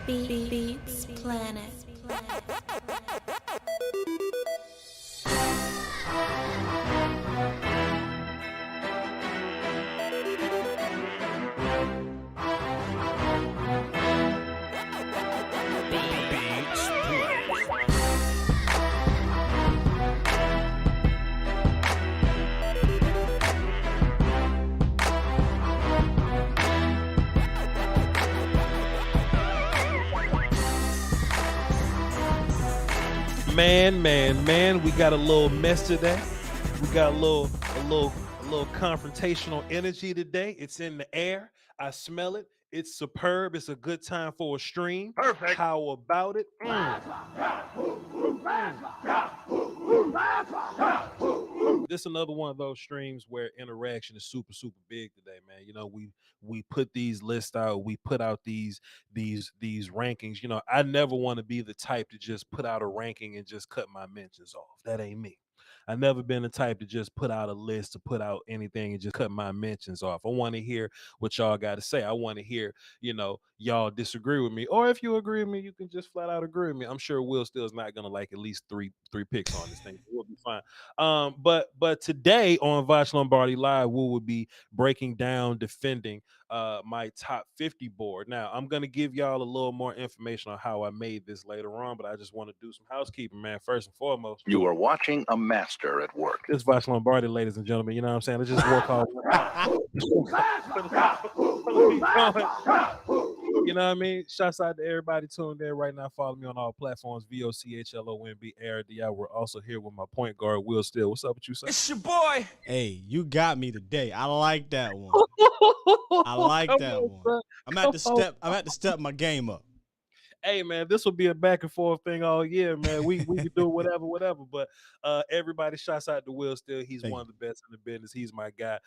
Beats Planet. Man, we got a little mess today. We got a little confrontational energy today. It's in the air. I smell it. It's superb. It's a good time for a stream. Perfect. How about it? This is another one of those streams where interaction is super big today, man. You know, we put these lists out, we put out these rankings. You know, I never want to be the type to just put out a ranking and just cut my mentions off. That ain't me. I've never been the type to just put out a list, to put out anything and just cut my mentions off. I want to hear what y'all got to say. I want to hear, you know, y'all disagree with me, or if you agree with me, you can just flat out agree with me. I'm sure Will still is not gonna like at least three picks on this thing. We'll be fine. But today on Voch Lombardi Live, we will be breaking down, defending my top 50 board. Now, I'm gonna give y'all a little more information on how I made this later on, but I just want to do some housekeeping, man. First and foremost, you are watching a master at work. This is Voch Lombardi, ladies and gentlemen. You know what I'm saying? Let's just work hard. You know what I mean? Shouts out to everybody tuned in right now. Follow me on all platforms, VOCHLOMBARDI. We're also here with my point guard, Will Still. What's up with you, sir? It's your boy. Hey, you got me today. I like that one. I like that one. I'm at to step my game up. Hey man, this will be a back and forth thing all year, man. We can do whatever. But everybody shouts out to Will Still. He's Hey. one of the best in the business. He's my guy.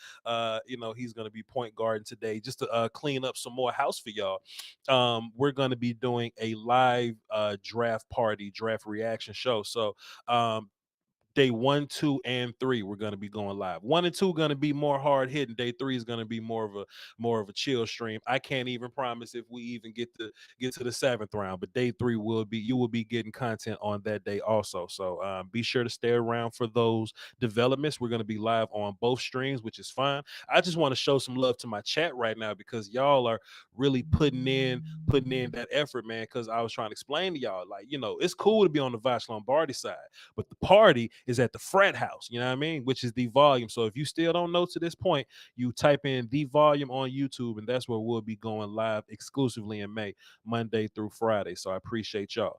He's gonna be point guarding today just to clean up some more house for y'all. We're gonna be doing a live draft reaction show. So day 1, 2, and 3, we're gonna be going live. 1 and 2 gonna be more hard hitting. Day 3 is gonna be more of a chill stream. I can't even promise if we even get to the 7th round, but day 3 you will be getting content on that day also. So be sure to stay around for those developments. We're gonna be live on both streams, which is fine. I just want to show some love to my chat right now because y'all are really putting in that effort, man. Because I was trying to explain to y'all, like, it's cool to be on the Voch Lombardi side, but the party is at the frat house, you know what I mean? Which is The Volume. So if you still don't know to this point, you type in The Volume on YouTube, and that's where we'll be going live exclusively in May, Monday through Friday. So I appreciate y'all.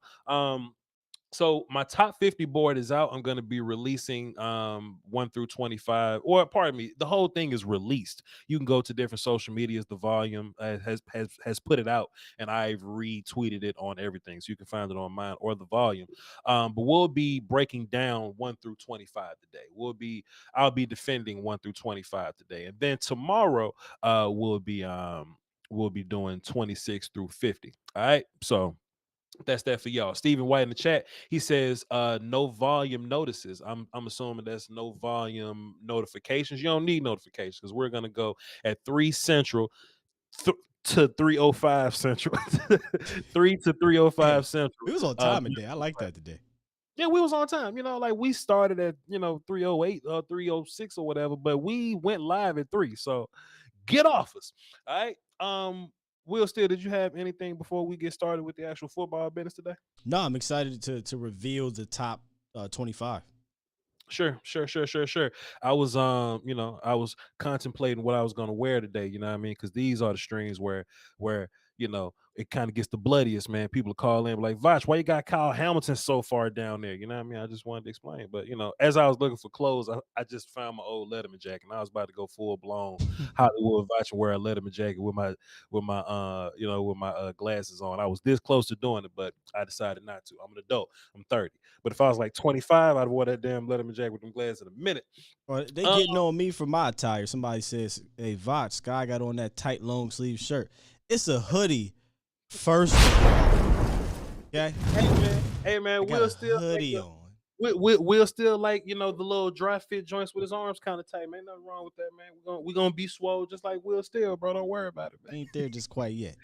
So my top 50 board is out. I'm going to be releasing 1 through 25, or pardon me, the whole thing is released. You can go to different social medias. The Volume has put it out, and I've retweeted it on everything, so you can find it on mine or The Volume. But we'll be breaking down 1 through 25 today. I'll be defending 1 through 25 today, and then tomorrow we'll be doing 26 through 50. All right, so that's that for y'all. Stephen White in the chat, he says no volume notices. I'm assuming that's no volume notifications. You don't need notifications because we're gonna go at 3 Central to 3:05 Central. 3 to 3:05 Central. We was on time today. I like that today. Yeah, we was on time. Like we started at 3:08 or 3:06 or whatever, but we went live at 3. So get off us. All right. Will Still, did you have anything before we get started with the actual football business today? No, I'm excited to reveal the top 25. Sure. I was I was contemplating what I was gonna wear today, you know what I mean? Because these are the streams where it kind of gets the bloodiest, man. People call in like, Voch, why you got Kyle Hamilton so far down there? You know what I mean? I just wanted to explain. But as I was looking for clothes, I just found my old Letterman jacket, and I was about to go full blown Hollywood Voch and wear a Letterman jacket with my glasses on. I was this close to doing it, but I decided not to. I'm an adult. I'm 30. But if I was like 25, I'd wear that damn Letterman jacket with them glasses in a minute. Well, they getting on me for my attire. Somebody says, "Hey, Voch, Sky got on that tight long sleeve shirt. It's a hoodie." First of all, okay. Hey man, Will Still hoodie on. Will Still like the little dry fit joints with his arms kind of tight, man. Nothing wrong with that, man. We're gonna be swole just like Will Still, bro. Don't worry about it, man. Ain't there just quite yet.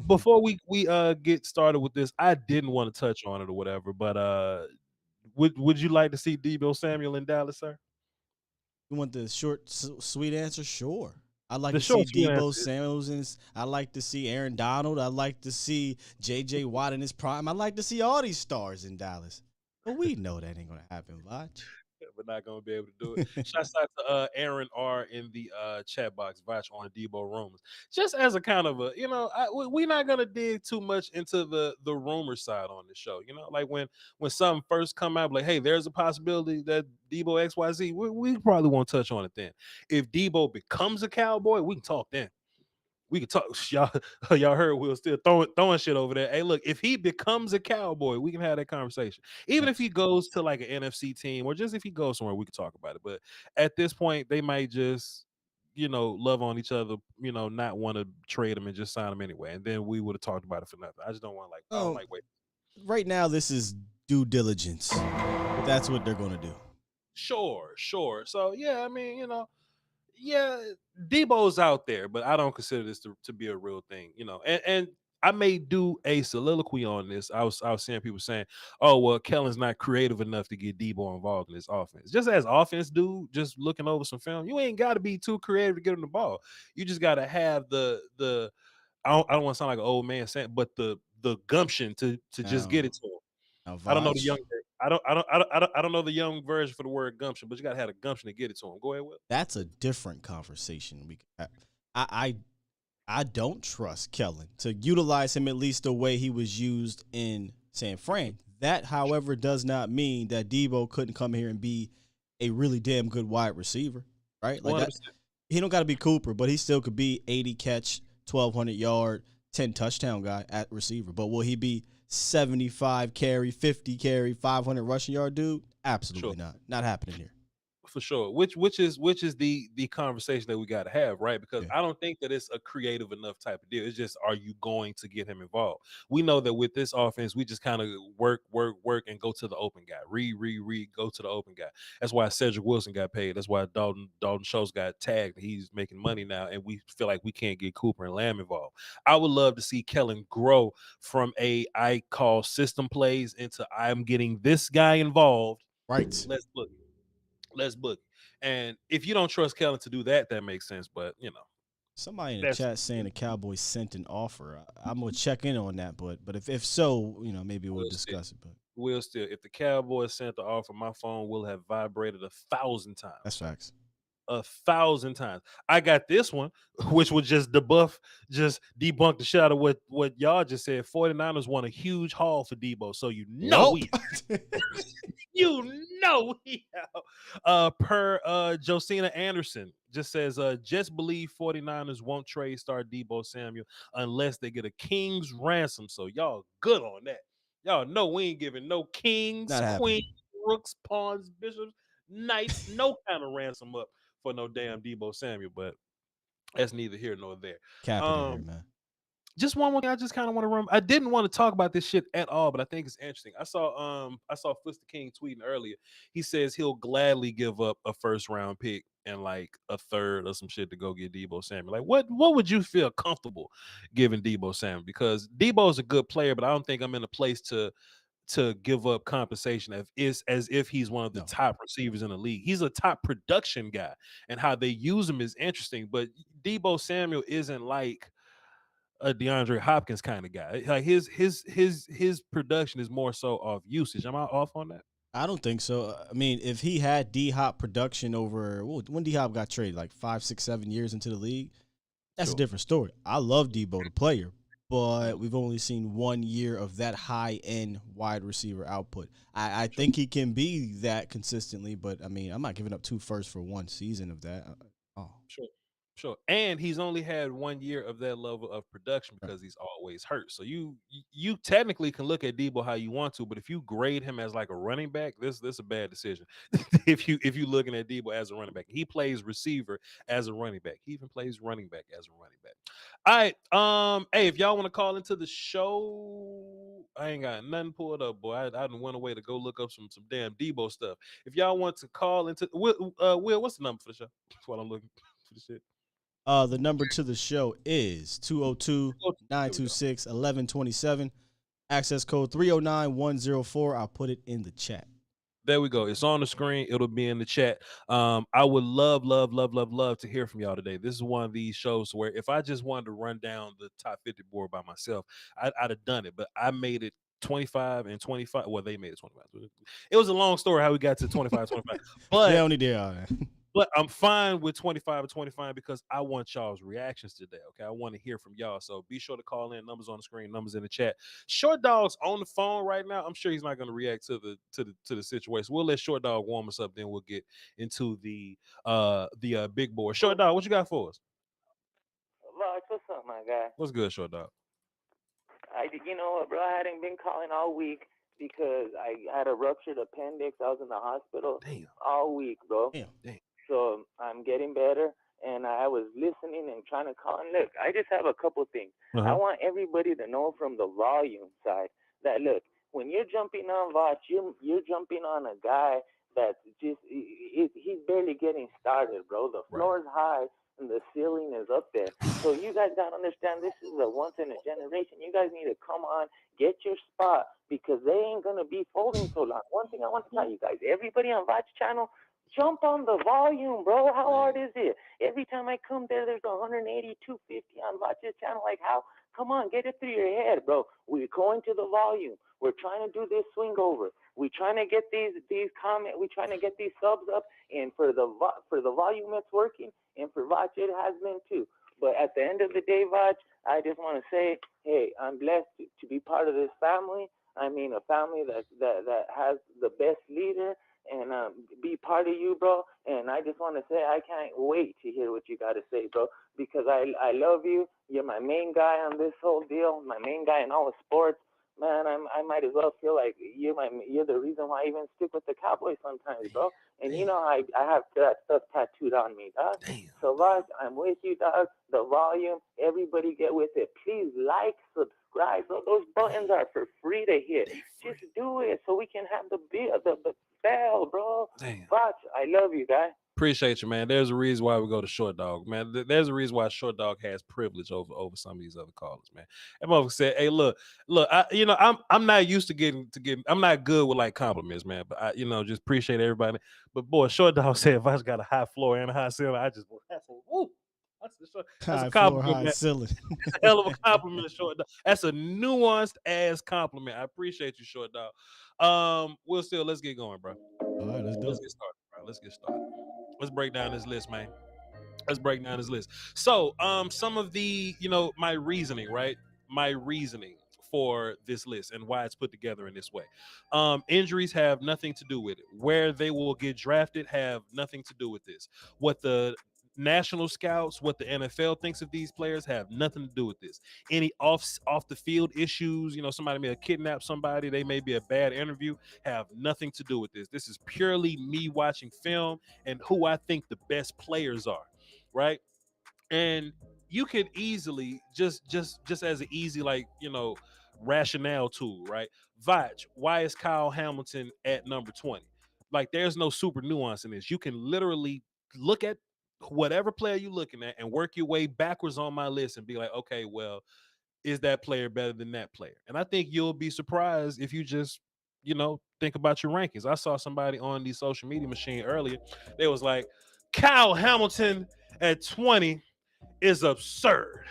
Before we get started with this, I didn't want to touch on it or whatever, but would you like to see Debo Samuel in Dallas, sir? You want the short, sweet answer? Sure. I'd like The to see short, sweet Debo answer. Samuels. I'd like to see Aaron Donald. I'd like to see J.J. Watt in his prime. I'd like to see all these stars in Dallas. But we know that ain't going to happen, Voch. We're not gonna be able to do it. Shouts out to Aaron R in the chat box, Voch on Debo rumors. Just as a kind of we're not gonna dig too much into the rumor side on the show. Like when something first come out, like, hey, there's a possibility that Debo XYZ. We probably won't touch on it then. If Debo becomes a Cowboy, we can talk then. We could talk. Y'all heard Will Still throwing shit over there. Hey, look, if he becomes a Cowboy, we can have that conversation. Even if he goes to like an NFC team, or just if he goes somewhere, we could talk about it. But at this point, they might just love on each other, not want to trade him and just sign him anyway. And then we would have talked about it for nothing. I just don't want I don't like wait. Right now, this is due diligence. That's what they're going to do. Sure. So yeah, I mean, yeah, Debo's out there, but I don't consider this to be a real thing, and I may do a soliloquy on this. I was seeing people saying, oh, well, Kellen's not creative enough to get Debo involved in this offense. Just as offense dude, just looking over some film, you ain't got to be too creative to get him the ball. You just got to have the I don't want to sound like an old man saying, but the gumption to just get it to him. I don't know the young. I don't know the young version for the word gumption, but you gotta have a gumption to get it to him. Go ahead, Will. That's a different conversation. I don't trust Kellen to utilize him at least the way he was used in San Fran. That, however, does not mean that Debo couldn't come here and be a really damn good wide receiver, right? Like that, he don't got to be Cooper, but he still could be 80 catch, 1,200 yard 10 touchdown guy at receiver. But will he be 75 carry, 50 carry, 500 rushing yard dude? Absolutely not. Not happening here. For sure, which is the conversation that we got to have, right? Because Yeah. I don't think that it's a creative enough type of deal. It's just, are you going to get him involved? We know that with this offense, we just kind of work, and go to the open guy, read, go to the open guy. That's why Cedric Wilson got paid. That's why Dalton Schultz got tagged. He's making money now, and we feel like we can't get Cooper and Lamb involved. I would love to see Kellen grow from I call system plays into I'm getting this guy involved. Right. Let's book. And if you don't trust Kellen to do that, that makes sense. But Somebody in the chat saying the Cowboys sent an offer. I'm gonna check in on that, but if so, maybe we'll discuss it. But we'll still, if the Cowboys sent the offer, my phone will have vibrated 1,000 times. That's facts. 1,000 times. I got this one, which would just debunk the shot of what y'all just said. 49ers won a huge haul for Debo, so per Josina Anderson just says just believe 49ers won't trade star Debo Samuel unless they get a king's ransom. So y'all good on that. Y'all know we ain't giving no kings, queens, rooks, pawns, bishops, knights, no kind of ransom up for no damn Debo Samuel. But that's neither here nor there. Capping here, man. Just one more thing I just kind of want to run. I didn't want to talk about this shit at all, but I think it's interesting. I saw Flister King tweeting earlier. He says he'll gladly give up a first round pick and like a third or some shit to go get Debo Samuel. Like, what would you feel comfortable giving Debo Samuel? Because Debo's a good player, but I don't think I'm in a place to give up compensation as if he's one of the top receivers in the league. He's a top production guy, and how they use him is interesting. But Debo Samuel isn't like a DeAndre Hopkins kind of guy. Like his production is more so off usage. Am I off on that? I don't think so. I mean, if he had D-Hop production over when D-Hop got traded, like 5, 6, 7 years into the league, that's a different story. I love Debo, the player, but we've only seen 1 year of that high-end wide receiver output. I think he can be that consistently, but, I mean, I'm not giving up 2 firsts for 1 season of that. Sure. And he's only had 1 year of that level of production because he's always hurt. So you technically can look at Debo how you want to, but if you grade him as like a running back, this is a bad decision. if you looking at Debo as a running back, he plays receiver as a running back. He even plays running back as a running back. All right. Hey, if y'all want to call into the show, I ain't got nothing pulled up, boy. I done went away to go look up some damn Debo stuff. If y'all want to call into Will, what's the number for the show? That's what I'm looking for the shit. The number to the show is 202-926-1127. Access code 309104. I'll put it in the chat. There we go. It's on the screen. It'll be in the chat. I would love to hear from y'all today. This is one of these shows where if I just wanted to run down the top 50 board by myself, I'd have done it. But I made it 25 and 25. Well, they made it 25. It was a long story how we got to 25. But they only did all that. But I'm fine with 25 or 25 because I want y'all's reactions today. Okay, I want to hear from y'all. So be sure to call in. Numbers on the screen. Numbers in the chat. Short Dog's on the phone right now. I'm sure he's not going to react to the situation. We'll let Short Dog warm us up. Then we'll get into the big board. Short Dog, what you got for us? Voch, what's up, my guy? What's good, Short Dog? You know what, bro? I hadn't been calling all week because I had a ruptured appendix. I was in the hospital all week, bro. Damn. So I'm getting better, and I was listening and trying to call. And look, I just have a couple things. I want everybody to know from the volume side that, look, when you're jumping on Voch, you're jumping on a guy that's just he's barely getting started, bro. The floor is high and the ceiling is up there. So you guys got to understand this is a once in a generation. You guys need to come on, get your spot, because they ain't going to be folding so long. One thing I want to tell you guys, everybody on Voch channel, jump on the volume, bro. How hard is it? Every time I come there's 180, 250 on Voch's channel. Like, how? Come on, get it through your head, bro. We're going to the volume. We're trying to do this swing over. We're trying to get these comments. We're trying to get these subs up. And for the volume, it's working. And for Voch, it has been too. But at the end of the day, Voch, I just want to say, hey, I'm blessed to be part of this family. I mean, a family that has the best leader and be part of you, bro. And I just want to say I can't wait to hear what you got to say, bro, because I love you. You're my main guy on this whole deal, my main guy in all the sports. Man, I might as well feel like you're the reason why I even stick with the Cowboys sometimes, bro. And you know I have that stuff tattooed on me, dog. So Voch, I'm with you, dog. The volume, everybody get with it. Please like, subscribe. Those buttons are for free to hit. Just do it so we can have the bell, bro. Voch, I love you, guy. Appreciate you, man. There's a reason why we go to Short Dog, man. There's a reason why Short Dog has privilege over some of these other callers, man. And motherfucker said, "Hey, look, I'm not used to getting. I'm not good with like compliments, man. But I, just appreciate everybody. But boy, Short Dog said if I just got a high floor and a high ceiling, that's a compliment, high man. ceiling. That's a hell of a compliment, Short Dog. That's a nuanced ass compliment. I appreciate you, Short Dog. Let's get going, bro. All right, let's do it. Let's get started. Let's break down this list, man. Let's break down this list. So, some of the, my reasoning, right? My reasoning for this list and why it's put together in this way. Injuries have nothing to do with it. Where they will get drafted have nothing to do with this. What the national scouts, what the NFL thinks of these players have nothing to do with this. Any off the field issues, somebody may have kidnapped somebody, they may be a bad interview, have nothing to do with this. This is purely me watching film and who I think the best players are, right? And you could easily just as an easy rationale tool, right? Voch, why is Kyle Hamilton at number 20? Like, there's no super nuance in this. You can literally look at whatever player you're looking at and work your way backwards on my list and be like, okay, well, is that player better than that player? And I think you'll be surprised if you just, think about your rankings. I saw somebody on the social media machine earlier. They was like, Kyle Hamilton at 20 is absurd.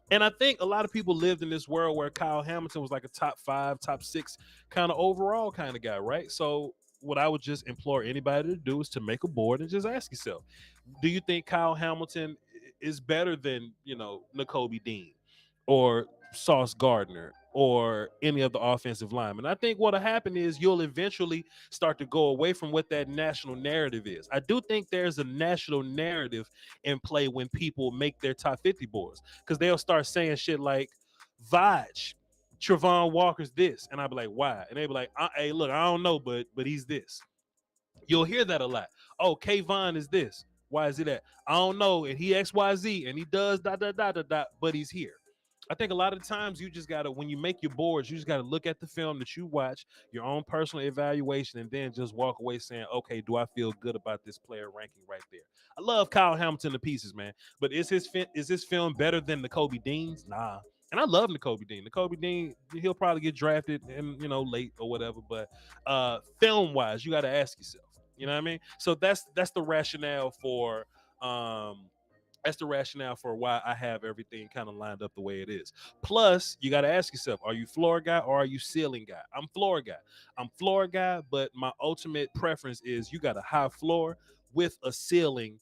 And I think a lot of people lived in this world where Kyle Hamilton was like a top 5, top 6 kind of overall kind of guy, right? So what I would just implore anybody to do is to make a board and just ask yourself, do you think Kyle Hamilton is better than, Nakobe Dean or Sauce Gardner or any of the offensive linemen? I think what'll happen is you'll eventually start to go away from what that national narrative is. I do think there's a national narrative in play when people make their top 50 boards, because they'll start saying shit like, Voch, Travon Walker's this, and I'll be like, why? And they'll be like, hey, look, I don't know, but he's this. You'll hear that a lot. Oh, Kayvon is this. Why is he that? I don't know, and he XYZ, and he does ... but he's here. I think a lot of the times you just gotta, when you make your boards, you just gotta look at the film that you watch, your own personal evaluation, and then just walk away saying, okay, do I feel good about this player ranking right there? I love Kyle Hamilton to pieces, man. But is his film better than Nakobe Dean's? Nah. And I love Nakobe Dean. Nakobe Dean, he'll probably get drafted and late or whatever. But film wise, you got to ask yourself. You know what I mean? So that's the rationale for why I have everything kind of lined up the way it is. Plus, you got to ask yourself, are you floor guy or are you ceiling guy? I'm floor guy, but my ultimate preference is you got a high floor with a ceiling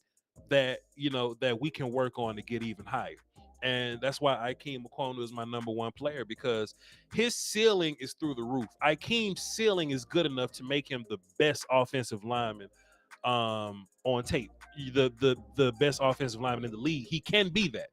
that, that we can work on to get even higher. And that's why Ikeem Mukwonu is my number 1 player, because his ceiling is through the roof. Ikeem's ceiling is good enough to make him the best offensive lineman on tape, the best offensive lineman in the league. He can be that.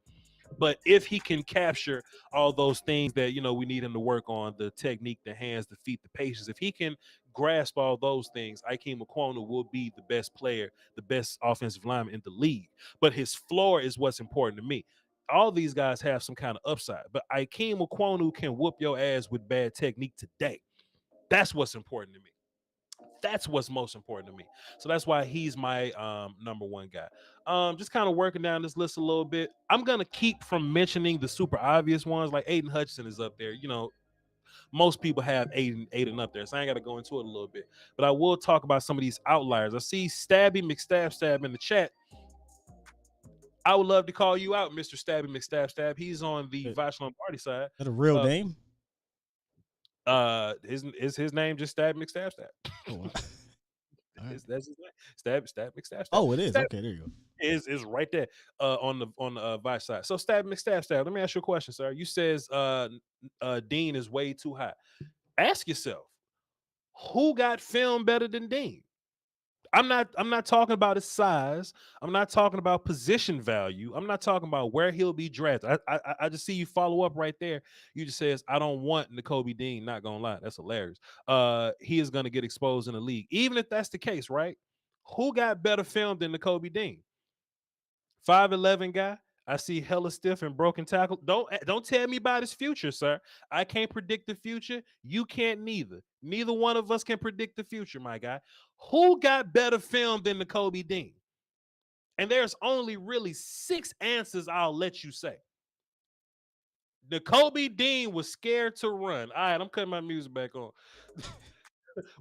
But if he can capture all those things that, we need him to work on, the technique, the hands, the feet, the patience, if he can grasp all those things, Ikeem Mukwonu will be the best player, the best offensive lineman in the league. But his floor is what's important to me. All these guys have some kind of upside, but Ikeem Mukwonu can whoop your ass with bad technique today. That's what's important to me. That's what's most important to me. So that's why he's my number 1 guy. Just kind of working down this list a little bit. I'm gonna keep from mentioning the super obvious ones, like Aiden Hutchinson is up there. Most people have Aiden up there, so I ain't got to go into it a little bit. But I will talk about some of these outliers. I see Stabby McStab in the chat. I would love to call you out, Mr. Stabby McStab. He's on the Voch Lombardi side. Is that a real name? His name just Stabby McStab. Oh, wow. Right. That's his name. Stab McStab. Oh, it is. Stab okay, there you go. Is right there on the Voch side. So Stab McStab. Let me ask you a question, sir. You says Dean is way too high. Ask yourself, who got film better than Dean? I'm not talking about his size. I'm not talking about position value. I'm not talking about where he'll be drafted. I just see you follow up right there. You just says, I don't want Nakobe Dean. Not gonna lie, that's hilarious. He is gonna get exposed in the league. Even if that's the case, right? Who got better film than Nakobe Dean? 5'11" guy. I see hella stiff and broken tackle. Don't tell me about his future, sir. I can't predict the future. You can't neither. Neither one of us can predict the future, my guy. Who got better film than Nakobe Dean? And there's only really 6 answers I'll let you say. Nakobe Dean was scared to run. All right, I'm cutting my music back on.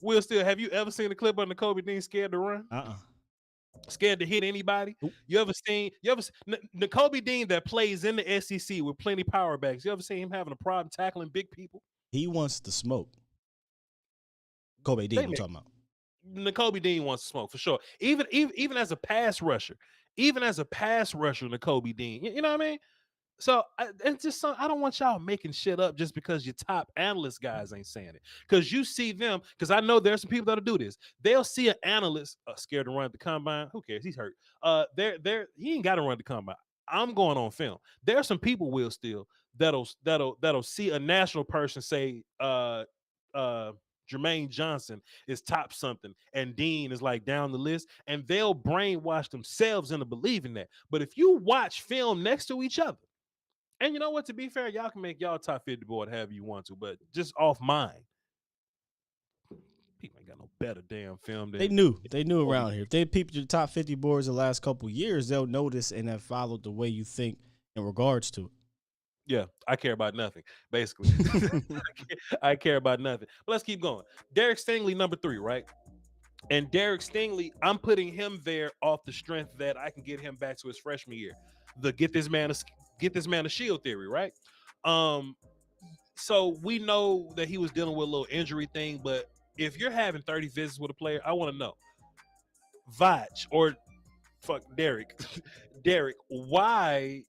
Will Still, have you ever seen a clip of Nakobe Dean scared to run? Scared to hit anybody? Nope. You ever seen Nakobe Dean that plays in the SEC with plenty power backs? You ever seen him having a problem tackling big people? He wants to smoke. Kobe Dean, I'm talking about. Nakobe Dean wants to smoke for sure. Even as a pass rusher, Nakobe Dean. You know what I mean? So it's just I don't want y'all making shit up just because your top analyst guys ain't saying it. Because you see them, because I know there's some people that'll do this. They'll see an analyst scared to run at the combine. Who cares? He's hurt. He ain't got to run the combine. I'm going on film. There's some people will still that'll see a national person say Jermaine Johnson is top something and Dean is like down the list, and they'll brainwash themselves into believing that. But if you watch film next to each other, and you know what, to be fair, y'all can make y'all top 50 board however you want to, but just off mine, people ain't got no better damn film than they knew around here. If they peeped your top 50 boards the last couple years, they'll notice and have followed the way you think in regards to it. Yeah, I care about nothing, basically. I care about nothing. But let's keep going. Derek Stingley, number 3, right? And Derek Stingley, I'm putting him there off the strength that I can get him back to his freshman year. The get this man a shield theory, right? So we know that he was dealing with a little injury thing, but if you're having 30 visits with a player, I want to know, Voch or Derek, why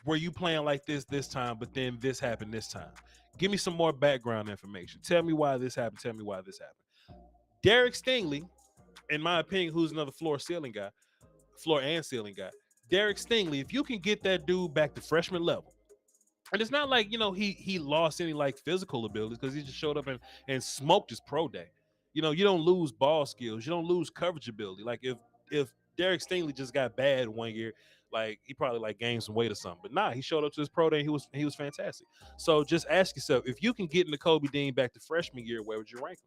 were you playing like this time, but then this happened this time? Give me some more background information. Tell me why this happened. Derek Stingley, in my opinion, who's another floor and ceiling guy. Derek Stingley, if you can get that dude back to freshman level, and it's not like, he lost any like physical abilities because he just showed up and smoked his pro day. You don't lose ball skills. You don't lose coverage ability. Like if Derek Stingley just got bad one year, like he probably like gained some weight or something. But nah, he showed up to his pro day and he was fantastic. So just ask yourself, if you can get Nakobe Dean back to freshman year, where would you rank him?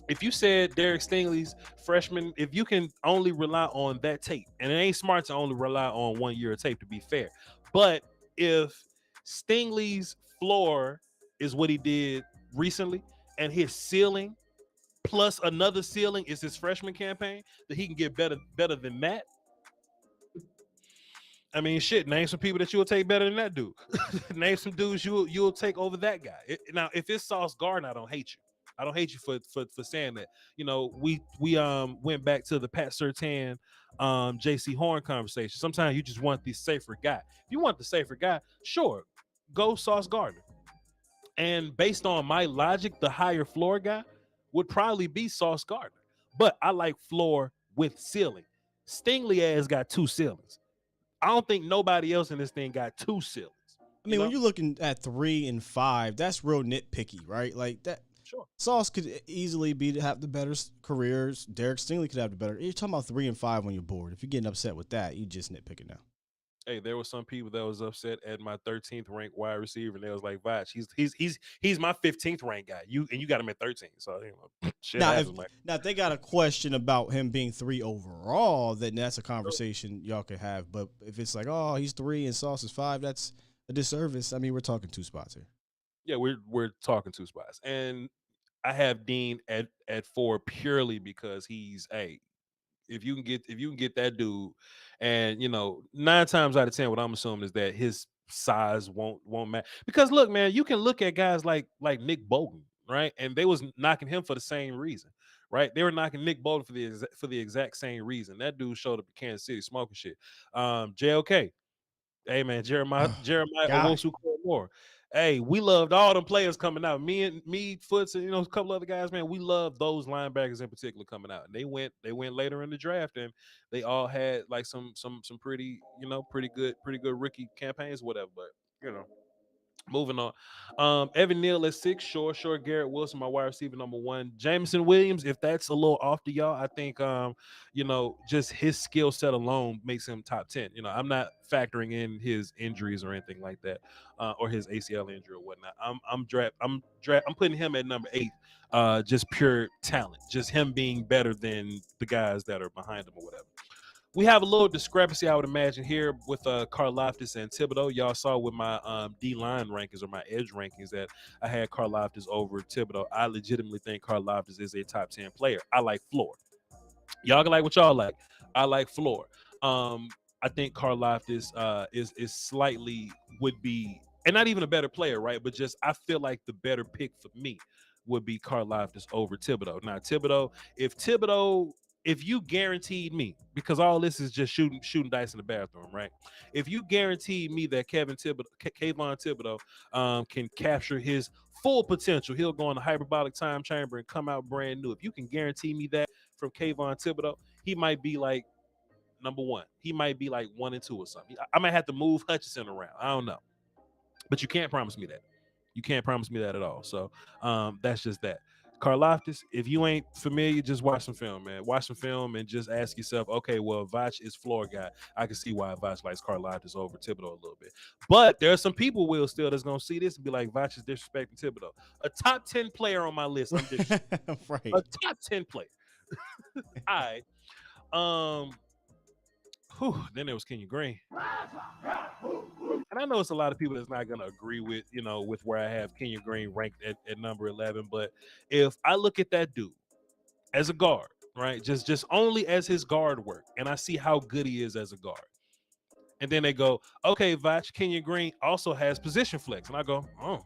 If you said Derek Stingley's freshman, if you can only rely on that tape, and it ain't smart to only rely on 1 year of tape, to be fair. But if Stingley's floor is what he did recently, and his ceiling plus another ceiling is his freshman campaign, that he can get better than that. I mean, shit, name some people that you'll take better than that dude. Name some dudes you'll take over that guy. Now, if it's Sauce Gardner, I don't hate you. I don't hate you for saying that. We went back to the Pat Surtain, JC Horn conversation. Sometimes you just want the safer guy. If you want the safer guy, sure, go Sauce Gardner. And based on my logic, the higher floor guy would probably be Sauce Gardner. But I like floor with ceiling. Stingley has got 2 ceilings. I don't think nobody else in this thing got 2 ceilings. I mean, when you're looking at 3 and 5, that's real nitpicky, right? Like that. Sure. Sauce could easily have the better careers. Derek Stingley could have the better. You're talking about 3 and 5 on your board. If you're getting upset with that, you just nitpicking now. Hey, there were some people that was upset at my 13th ranked wide receiver, and they was like, "Voch, he's my 15th ranked guy. You got him at 13." So shit happens, now, if they got a question about him being 3 overall, then that's a conversation y'all could have. But if it's like, oh, he's 3 and Sauce is 5, that's a disservice. I mean, we're talking 2 spots here. Yeah, we're talking 2 spots, and I have Dean at 4 purely because he's if you can get that dude, and 9 times out of 10, what I'm assuming is that his size won't matter. Because look, man, you can look at guys like Nick Bolton, right? And they was knocking him for the same reason, right? They were knocking Nick Bolton for the exact same reason. That dude showed up in Kansas City smoking shit. JLK, hey man, Jeremiah Owusu more. Hey, we loved all them players coming out. Me, Foots, and a couple other guys, man. We love those linebackers in particular coming out. And they went later in the draft, and they all had like some pretty, pretty good rookie campaigns, whatever. But moving on. Evan Neal at 6, sure. Garrett Wilson, my wide receiver number 1. Jameson Williams, if that's a little off to y'all, I think just his skill set alone makes him top 10. I'm not factoring in his injuries or anything like that, or his ACL injury or whatnot. I'm putting him at number 8. Just pure talent, just him being better than the guys that are behind him or whatever. We have a little discrepancy, I would imagine, here with Karlaftis and Thibodeau. Y'all saw with my D-line rankings or my edge rankings that I had Karlaftis over Thibodeau. I legitimately think Karlaftis is a top 10 player. I like floor. Y'all can like what y'all like. I like floor. I think Karlaftis is slightly would be, and not even a better player, right? But just I feel like the better pick for me would be Karlaftis over Thibodeau. Now, if you guaranteed me, because all this is just shooting dice in the bathroom, right? If you guaranteed me that Kayvon Thibodeau can capture his full potential, he'll go in the hyperbolic time chamber and come out brand new. If you can guarantee me that from Kayvon Thibodeau, he might be like number 1. He might be like 1 and 2 or something. I might have to move Hutchinson around. I don't know. But you can't promise me that. You can't promise me that at all. So that's just that. Karlaftis, if you ain't familiar, just watch some film, man. Watch some film and just ask yourself, okay, well, Voch is floor guy. I can see why Voch likes Karlaftis over Thibodeau a little bit. But there are some people, that's going to see this and be like, Voch is disrespecting Thibodeau. A top 10 player on my list. I'm disrespecting. Right. A top 10 player. All right. Then there was Kenyon Green. And I know it's a lot of people that's not going to agree with, with where I have Kenyon Green ranked at number 11. But if I look at that dude as a guard, right, just only as his guard work, and I see how good he is as a guard. And then they go, okay, Voch, Kenyon Green also has position flex. And I go, oh,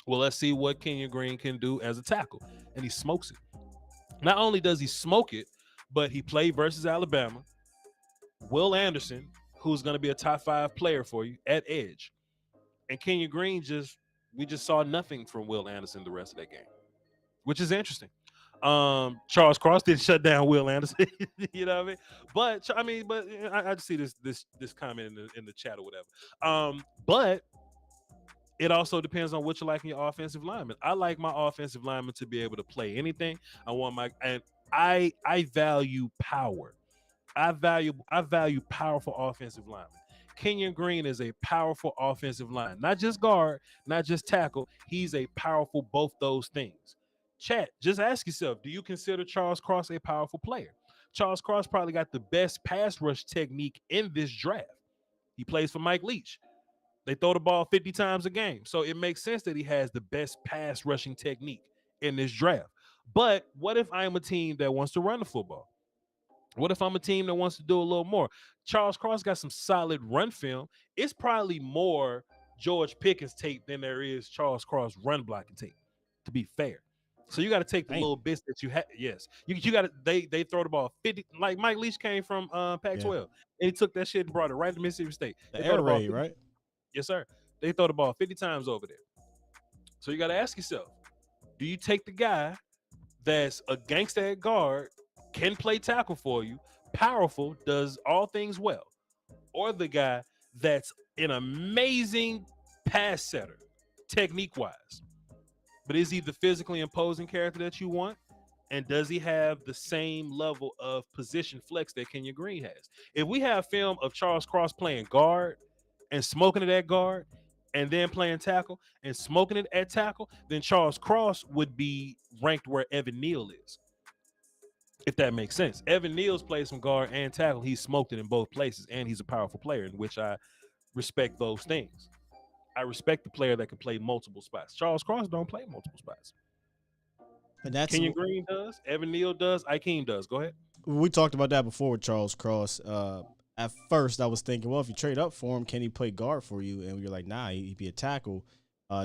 well, let's see what Kenyon Green can do as a tackle. And he smokes it. Not only does he smoke it, but he played versus Alabama. Will Anderson, who's going to be a top 5 player for you at edge. And Kenyon Green we just saw nothing from Will Anderson the rest of that game, which is interesting. Charles Cross didn't shut down Will Anderson, you know what I mean? But I just see this comment in the chat or whatever. But it also depends on what you like in your offensive lineman. I like my offensive lineman to be able to play anything. I value power. I value powerful offensive linemen. Kenyon Green is a powerful offensive line, not just guard, not just tackle. He's a powerful both those things. Chat, just ask yourself, do you consider Charles Cross a powerful player? Charles Cross probably got the best pass rush technique in this draft. He plays for Mike Leach. They throw the ball 50 times a game. So it makes sense that he has the best pass rushing technique in this draft. But what if I am a team that wants to run the football? What if I'm a team that wants to do a little more? Charles Cross got some solid run film. It's probably more George Pickens tape than there is Charles Cross run blocking tape, to be fair. So you got to take the little bits that you have. Yes. You got to, they throw the ball 50, like Mike Leach came from Pac-12. And he took that shit and brought it right to Mississippi State. The air raid, right? Yes, sir. They throw the ball 50 times over there. So you got to ask yourself, do you take the guy that's a gangster at guard, can play tackle for you, powerful, does all things well, or the guy that's an amazing pass setter, technique-wise, but is he the physically imposing character that you want? And does he have the same level of position flex that Kenyon Green has? If we have film of Charles Cross playing guard and smoking it at guard, and then playing tackle and smoking it at tackle, then Charles Cross would be ranked where Evan Neal is. If that makes sense. Evan Neal's plays some guard and tackle. He's smoked it in both places, and he's a powerful player, in which I respect those things. I respect the player that can play multiple spots. Charles Cross don't play multiple spots. And that's Kenyon Green does. Evan Neal does. Ikeem does. Go ahead. We talked about that before with Charles Cross. At first, I was thinking, well, if you trade up for him, can he play guard for you? And you're like, nah, he'd be a tackle.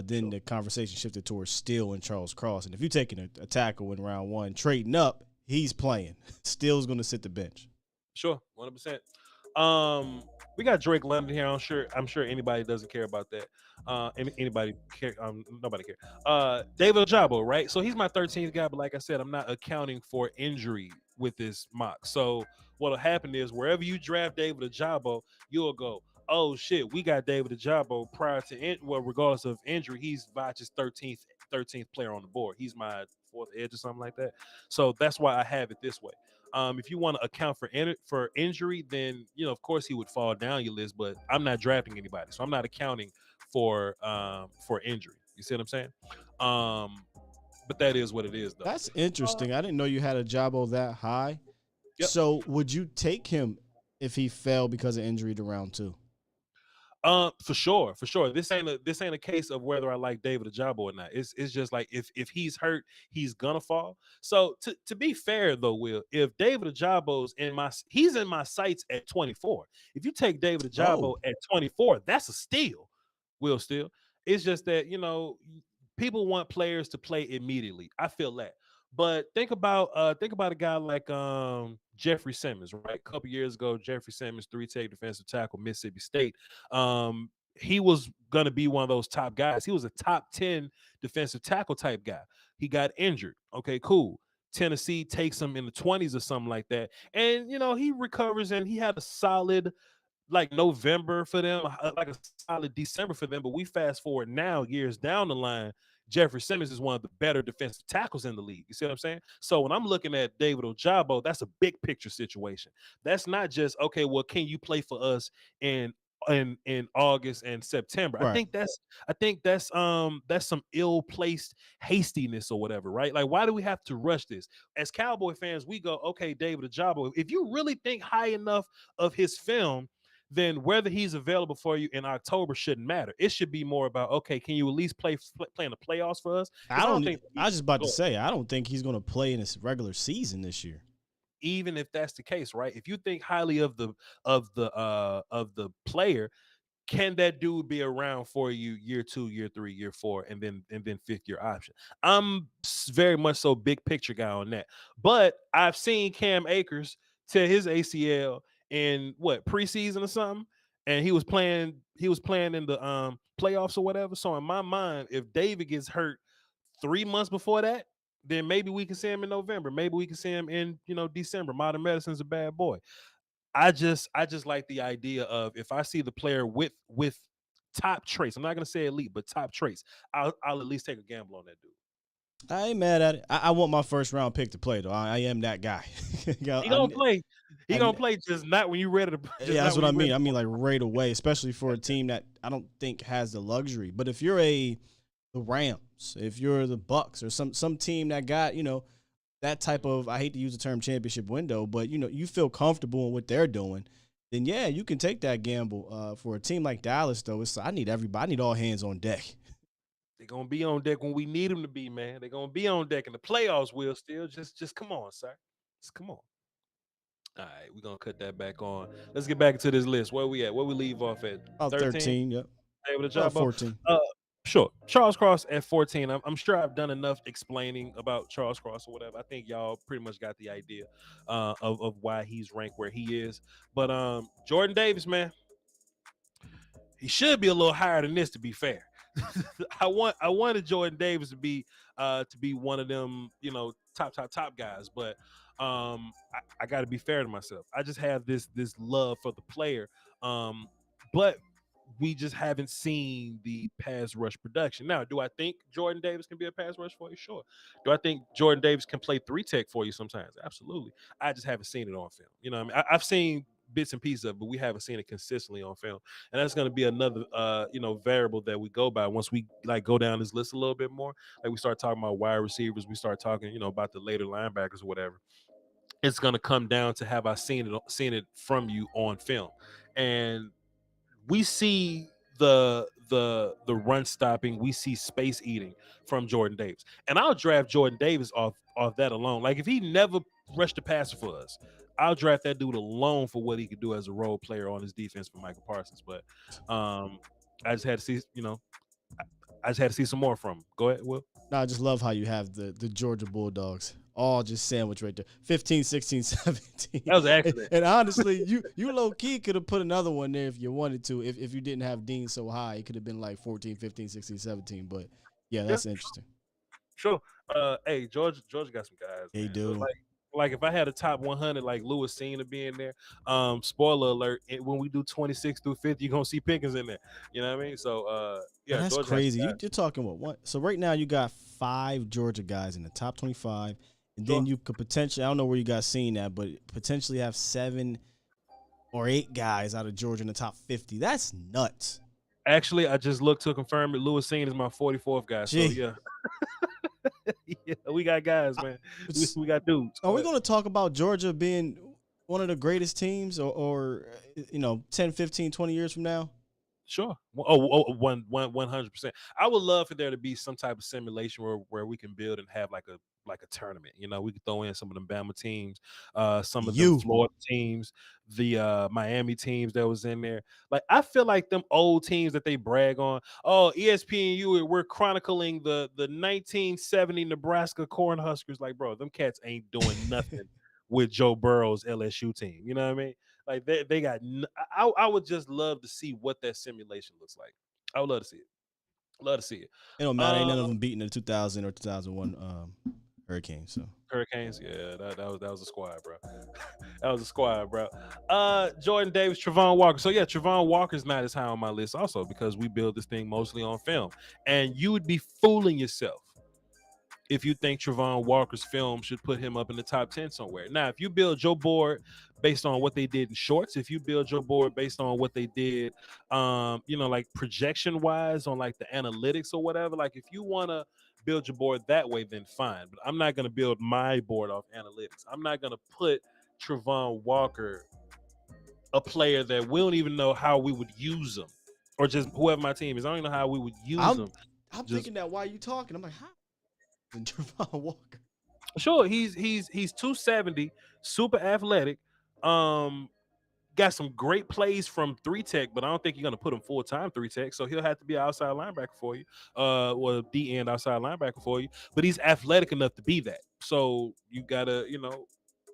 Then the conversation shifted towards Steele and Charles Cross. And if you're taking a tackle in round 1, trading up, he's playing. Steele's going to sit the bench. Sure, 100%. We got Drake London here. I'm sure anybody doesn't care about that. Anybody care? Nobody care. David Ojabo, right? So he's my 13th guy, but like I said, I'm not accounting for injury with this mock. So what'll happen is wherever you draft David Ojabo, you'll go, oh shit, we got David Ojabo prior to regardless of injury, he's Voch's 13th player on the board. He's my fourth edge or something like that. So that's why I have it this way. If you want to account for injury, then of course he would fall down your list. But I'm not drafting anybody, so I'm not accounting for injury. You see what I'm saying? But that is what it is, though. That's interesting. I didn't know you had Ojabo that high. Yep. So would you take him if he fell because of injury to round 2? For sure. This ain't a case of whether I like David Ojabo or not. It's just like if he's hurt, he's gonna fall. So to be fair though, Will, if David Ojabo's he's in my sights at 24. If you take David Ojabo at 24, that's a steal. Will Steele. It's just that people want players to play immediately. I feel that. But think about a guy like Jeffrey Simmons, right? A couple years ago, Jeffrey Simmons, 3-tech defensive tackle, Mississippi State. He was gonna be one of those top guys. He was a top 10 defensive tackle type guy. He got injured. Okay, cool. Tennessee takes him in the 20s or something like that, and he recovers and he had a solid like November for them, like a solid December for them. But we fast forward now, years down the line, Jeffrey Simmons is one of the better defensive tackles in the league. You see what I'm saying? So when I'm looking at David Ojabo, that's a big picture situation. That's not just, okay, well, can you play for us in August and September? Right. I think that's some ill-placed hastiness or whatever, right? Like, why do we have to rush this? As Cowboy fans, we go, okay, David Ojabo, if you really think high enough of his film, then whether he's available for you in October shouldn't matter. It should be more about, okay, can you at least play in the playoffs for us? I was just about to say, I don't think he's going to play in his regular season this year. Even if that's the case, right? If you think highly of the player, can that dude be around for you year 2, year 3, year 4, and then fifth year option? I'm very much so big picture guy on that. But I've seen Cam Akers tear his ACL in preseason or something, and he was playing in the playoffs or whatever. So in my mind, if David gets hurt 3 months before that, then maybe we can see him in November. Maybe we can see him in December. Modern medicine's a bad boy. I just like the idea of, if I see the player with top traits, I'm not gonna say elite, but top traits, I'll at least take a gamble on that dude. I ain't mad at it. I want my first round pick to play though. I am that guy. He gonna play. He gonna play, just not when you're ready to. Yeah, that's what I mean. I mean, like right away, especially for a team that I don't think has the luxury. But if you're the Rams, if you're the Bucks, or some team that got that type of, I hate to use the term championship window, but you feel comfortable in what they're doing, then yeah, you can take that gamble. For a team like Dallas though, I need everybody. I need all hands on deck. They're gonna be on deck when we need them to be, man. They're gonna be on deck in the playoffs. Will still just come on, sir. Just come on. All right, we're gonna cut that back on. Let's get back into this list. Where we at? Where we leave off at? 13. Yep. David Ojabo. 14. Sure. Charles Cross at 14. I'm sure I've done enough explaining about Charles Cross or whatever. I think y'all pretty much got the idea of why he's ranked where he is. But Jordan Davis, man, he should be a little higher than this, to be fair. I wanted Jordan Davis to be one of them, top guys, but I got to be fair to myself. I just have this love for the player, but we just haven't seen the pass rush production. Now, do I think Jordan Davis can be a pass rush for you? Sure. Do I think Jordan Davis can play 3-tech for you sometimes? Absolutely. I just haven't seen it on film. You know what I mean? I've seen bits and pieces of it, but we haven't seen it consistently on film. And that's going to be another, variable that we go by once we go down this list a little bit more. Like we start talking about wide receivers, we start talking, about the later linebackers or whatever. It's going to come down to, have I seen it from you on film? And we see the run stopping, we see space eating from Jordan Davis. And I'll draft Jordan Davis off that alone. Like, if he never rushed the passer for us, I'll draft that dude alone for what he could do as a role player on his defense for Michael Parsons. But I just had to see, I just had to see some more from him. Go ahead, Will. No, I just love how you have the Georgia Bulldogs all just sandwich right there. 15, 16, 17. That was an accident. And honestly, you low key could have put another one there if you wanted to. If you didn't have Dean so high, it could have been like 14, 15, 16, 17. But yeah, that's interesting. Sure. Hey, Georgia got some guys. They man. do. So like if I had a top 100, like Lewis Cena be in there. Spoiler alert: when we do 26 through 50, you're gonna see Pickens in there. You know what I mean? So yeah, that's Georgia crazy. You're talking about what? So right now you got 5 Georgia guys in the top 25, and then you could potentially, I don't know where you guys seen that, but potentially have 7 or 8 guys out of Georgia in the top 50. That's nuts. Actually, I just looked to confirm it. Lewis Cena is my 44th guy. So yeah. Yeah, we got guys, man. We got dudes. Are we going to talk about Georgia being one of the greatest teams or 10, 15, 20 years from now? Sure. 100%. I would love for there to be some type of simulation where we can build and have like a tournament. You know, we could throw in some of them Bama teams, some of the Florida teams, the Miami teams that was in there. Like, I feel like them old teams that they brag on. Oh, ESPNU, we're chronicling the 1970 Nebraska Cornhuskers. Like, bro, them cats ain't doing nothing with Joe Burrow's LSU team. You know what I mean? Like they got. I would just love to see what that simulation looks like. I would love to see it. Love to see it. It don't matter. Ain't none of them beating the 2000 or 2001 Hurricanes. So Hurricanes, yeah, that was a squad, bro. That was a squad, bro. Jordan Davis, Travon Walker. So yeah, Travon Walker's not as high on my list, also because we build this thing mostly on film, and you would be fooling yourself if you think Travon Walker's film should put him up in the top 10 somewhere. Now, if you build your board based on what they did in shorts, if you build your board based on what they did, like projection wise on like the analytics or whatever, like if you want to build your board that way, then fine. But I'm not going to build my board off analytics. I'm not going to put Travon Walker, a player that we don't even know how we would use him, or just whoever my team is. I don't even know how we would use him. I'm thinking that while you talking, I'm like, how? And Travon Walker. Sure, he's 270, super athletic. Got some great plays from 3-tech, but I don't think you're gonna put him full-time 3-tech. So he'll have to be an outside linebacker for you, or D-end outside linebacker for you. But he's athletic enough to be that. So you gotta,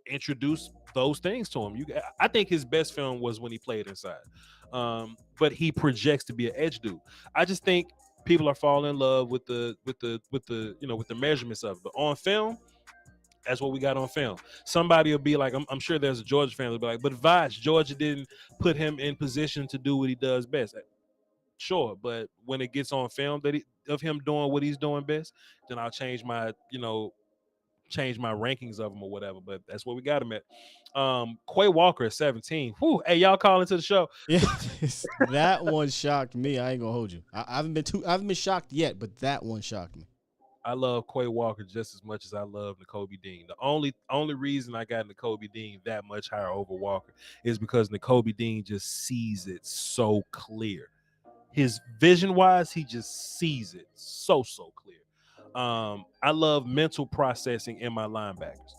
introduce those things to him. I think his best film was when he played inside. But he projects to be an edge dude. I just think people are falling in love with the measurements of it. But on film, that's what we got on film. Somebody will be like, I'm sure there's a Georgia fan that'll be like, but Voch, Georgia didn't put him in position to do what he does best. Sure, but when it gets on film of him doing what he's doing best, then I'll change my rankings of him or whatever. But that's what we got him at. Quay Walker at 17. Whew, hey, y'all calling to the show. Yeah, that one shocked me. I ain't gonna hold you. I haven't been shocked yet, but that one shocked me. I love Quay Walker just as much as I love Nakobe Dean. The only reason I got Nakobe Dean that much higher over Walker is because Nakobe Dean just sees it so clear. His vision-wise, he just sees it so clear. I love mental processing in my linebackers.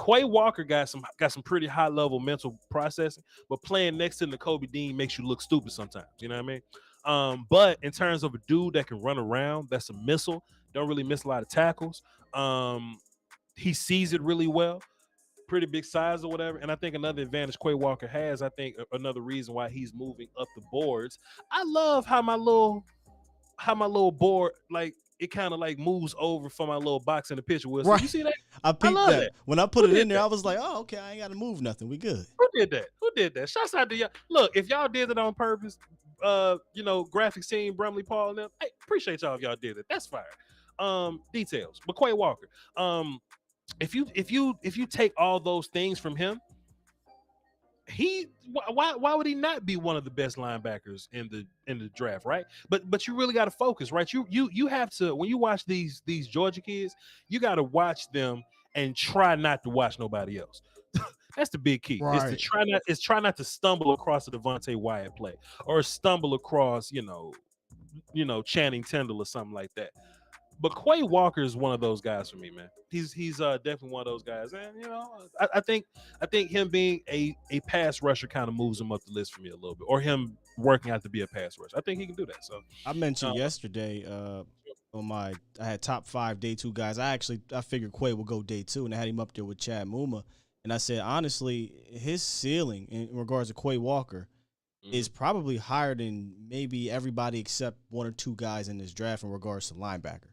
Quay Walker got some pretty high level mental processing, but playing next to Nakobe Dean makes you look stupid sometimes. You know what I mean? But in terms of a dude that can run around, that's a missile. Don't really miss a lot of tackles. He sees it really well. Pretty big size or whatever. And I think another advantage Quay Walker has, I think another reason why he's moving up the boards. I love how my little board, like, it kind of like moves over for my little box in the picture. Will, so right. You see that? I peeped that. When I put it in there, I was like, oh, okay, I ain't got to move nothing. We good. Who did that? Shouts out to y'all. Look, if y'all did it on purpose, graphics team, Brumley, Paul, and them, hey, appreciate y'all if y'all did it. That's fire. Details. But Quay Walker, if you take all those things from him, why would he not be one of the best linebackers in the draft, right? But you really got to focus, right? You have to, when you watch these Georgia kids, you got to watch them and try not to watch nobody else. That's the big key. Right. Is try not to stumble across a Devontae Wyatt play or stumble across Channing Tindall or something like that. But Quay Walker is one of those guys for me, man. He's definitely one of those guys, and I think him being a pass rusher kind of moves him up the list for me a little bit, or him working out to be a pass rusher. I think he can do that. So I mentioned yesterday, I had top 5 day 2 guys. I figured Quay would go day 2, and I had him up there with Chad Muma. And I said, honestly, his ceiling in regards to Quay Walker is probably higher than maybe everybody except 1 or 2 guys in this draft in regards to linebacker.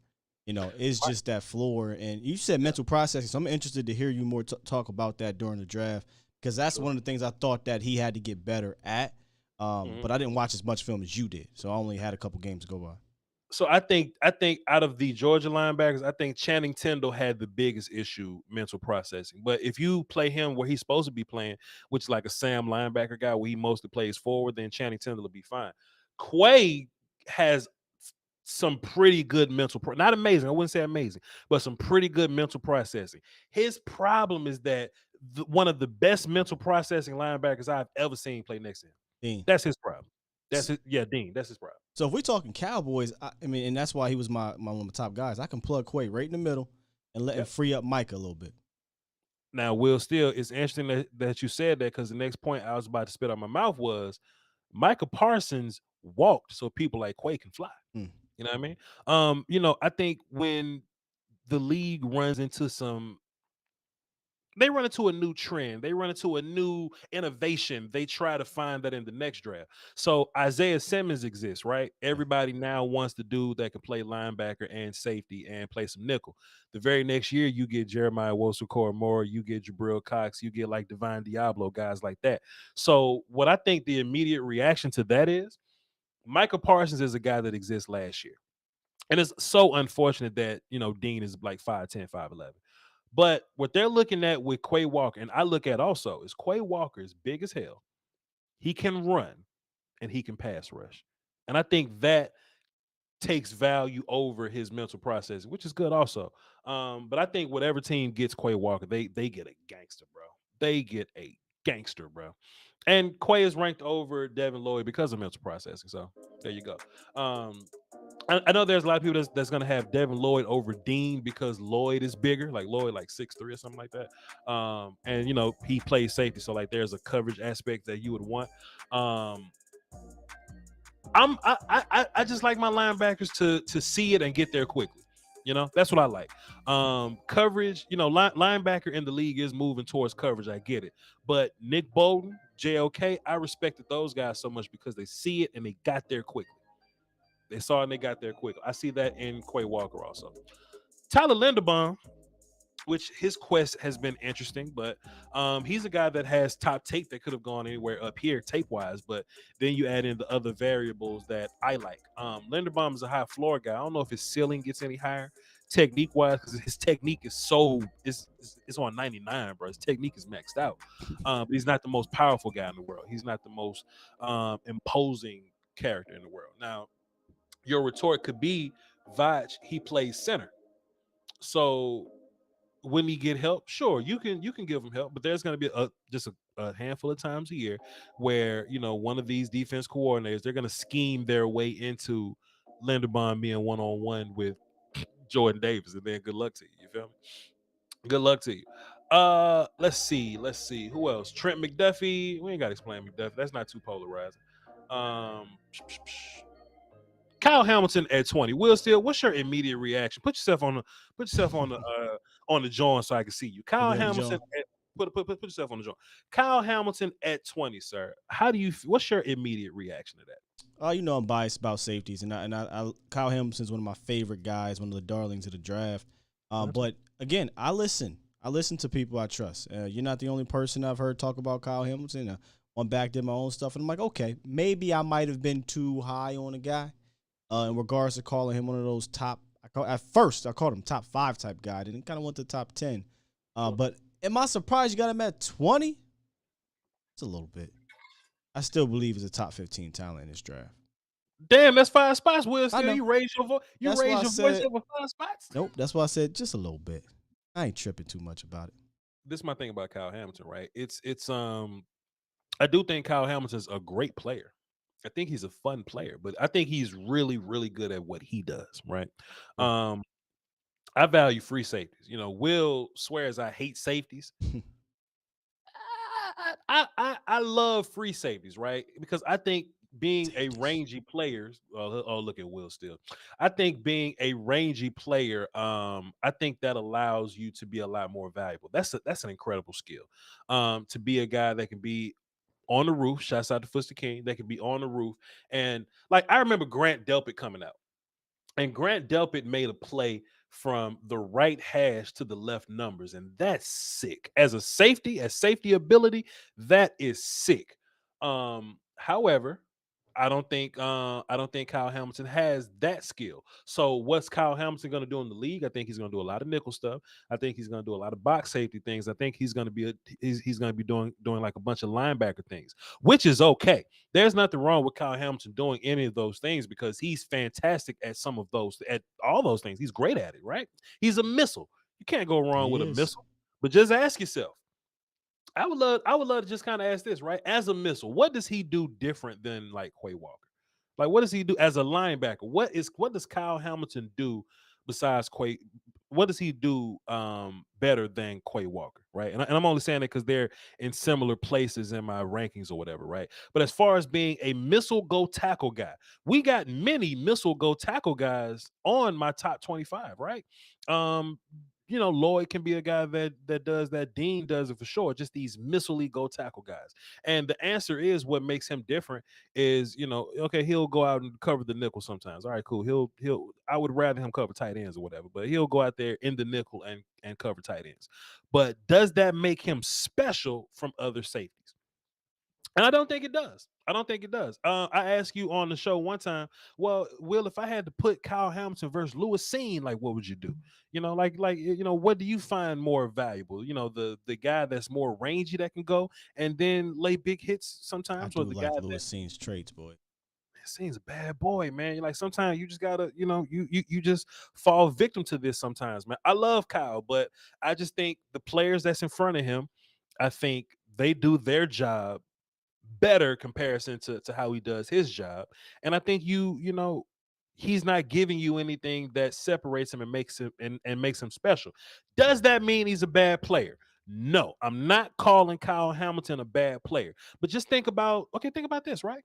It's just that floor. And you said mental processing, so I'm interested to hear you more talk about that during the draft, because that's one of the things I thought that he had to get better at. But I didn't watch as much film as you did, so I only had a couple games to go by. So I think out of the Georgia linebackers, I think Channing Tindall had the biggest issue, mental processing. But if you play him where he's supposed to be playing, which is like a Sam linebacker guy where he mostly plays forward, then Channing Tindall will be fine. Quay has some pretty good not amazing, I wouldn't say amazing, but some pretty good mental processing. His problem is that one of the best mental processing linebackers I've ever seen play next to him. Dean. That's his problem. Dean. That's his problem. So if we're talking Cowboys, and that's why he was one of my top guys. I can plug Quay right in the middle and let him free up Micah a little bit. Now, Will, still, it's interesting that you said that, because the next point I was about to spit out my mouth was Micah Parsons walked so people like Quay can fly. You know what I mean? I think when the league runs into they run into a new trend, they run into a new innovation, they try to find that in the next draft. So Isaiah Simmons exists, right? Everybody now wants the dude that can play linebacker and safety and play some nickel. The very next year, you get Jeremiah Wosu-Moore, you get Jabril Cox, you get like Divine Diablo, guys like that. So what I think the immediate reaction to that is, Micah Parsons is a guy that exists last year. And it's so unfortunate that, Dean is like 5'10", 5'11". But what they're looking at with Quay Walker, and I look at also, is Quay Walker is big as hell. He can run and he can pass rush. And I think that takes value over his mental process, which is good also. But I think whatever team gets Quay Walker, they get a gangster, bro. They get a gangster, bro. And Quay is ranked over Devin Lloyd because of mental processing. So there you go. I know there's a lot of people that's going to have Devin Lloyd over Dean because Lloyd is bigger, like Lloyd like 6'3" or something like that. And he plays safety, so like there's a coverage aspect that you would want. I just like my linebackers to see it and get there quickly. That's what I like. Coverage, linebacker in the league is moving towards coverage. I get it. But Nick Bolton, JOK, I respected those guys so much because they see it and they got there quickly. They saw it and they got there quick. I see that in Quay Walker also. Tyler Linderbaum, which his quest has been interesting, but he's a guy that has top tape that could have gone anywhere up here tape-wise, but then you add in the other variables that I like. Linderbaum is a high floor guy. I don't know if his ceiling gets any higher technique-wise, because his technique is it's on 99, bro. His technique is maxed out. But he's not the most powerful guy in the world. He's not the most imposing character in the world. Now, your retort could be, Voch, he plays center. So when he get help, sure, you can give him help, but there's going to be just a handful of times a year where, one of these defense coordinators, they're going to scheme their way into Linderbaum being one-on-one with Jordan Davis, and then good luck to you. You feel me? Good luck to you. Let's see. Who else? Trent McDuffie. We ain't got to explain McDuffie. That's not too polarizing. Kyle Hamilton at 20. Will Steele, what's your immediate reaction? Put yourself on the joint so I can see you. Kyle Hamilton put yourself on the joint. Kyle Hamilton at 20, sir. How do you? What's your immediate reaction to that? I'm biased about safeties, and I Kyle Hamilton's one of my favorite guys, one of the darlings of the draft. But again, I listen to people I trust. You're not the only person I've heard talk about Kyle Hamilton. I back did my own stuff, and I'm like, okay, maybe I might have been too high on a guy. In regards to calling him one of those top, at first I called him top 5 type guy, then kind of went to top 10. But am I surprised you got him at 20? It's a little bit. I still believe he's a top 15 talent in this draft. Damn, that's 5 spots, Will. Still, you raised your voice. You raised your voice over 5 spots. Nope, that's why I said just a little bit. I ain't tripping too much about it. This is my thing about Kyle Hamilton, right? It's I do think Kyle Hamilton's a great player. I think he's a fun player, but I think he's really, really good at what he does, right? I value free safeties. Will swears I hate safeties. I love free safeties, right? Because I think being a rangy player. Oh, look at Will still. I think being a rangy player, I think that allows you to be a lot more valuable. That's an incredible skill. To be a guy that can be on the roof. Shouts out to Fuster King. That can be on the roof. And like I remember Grant Delpit coming out. And Grant Delpit made a play from the right hash to the left numbers, and that's sick. As a safety, as safety ability, that is sick. However, I don't think Kyle Hamilton has that skill. So what's Kyle Hamilton going to do in the league? I think he's going to do a lot of nickel stuff. I think he's going to do a lot of box safety things. I think he's going to be he's going to be doing like a bunch of linebacker things, which is okay. There's nothing wrong with Kyle Hamilton doing any of those things because he's fantastic at some of those, at all those things. He's great at it, right? He's a missile. You can't go wrong with a missile. But just ask yourself. I would love to just kind of ask this, right? As a missile, what does he do different than like Quay Walker? Like, what does he do as a linebacker? What does Kyle Hamilton do besides Quay? What does he do better than Quay Walker, right? And I'm only saying it because they're in similar places in my rankings or whatever, right? But as far as being a missile go tackle guy, we got many missile go tackle guys on my top 25, right? Lloyd can be a guy that does that. Dean does it for sure. Just these missile go tackle guys. And the answer is what makes him different is, okay, he'll go out and cover the nickel sometimes. All right, cool. I would rather him cover tight ends or whatever, but he'll go out there in the nickel and cover tight ends. But does that make him special from other safeties? And I don't think it does. I asked you on the show one time, well, Will, if I had to put Kyle Hamilton versus Lewis Seen, like, what would you do? What do you find more valuable? The guy that's more rangy that can go and then lay big hits sometimes, or the guy Lewis Seen's traits, boy. Seen's a bad boy, man. Like sometimes you just gotta, you just fall victim to this sometimes, man. I love Kyle, but I just think the players that's in front of him, I think they do their job better comparison to how he does his job. And I think he's not giving you anything that separates him and makes him and makes him special. Does that mean he's a bad player? No, I'm not calling Kyle Hamilton a bad player. But just think about this, right?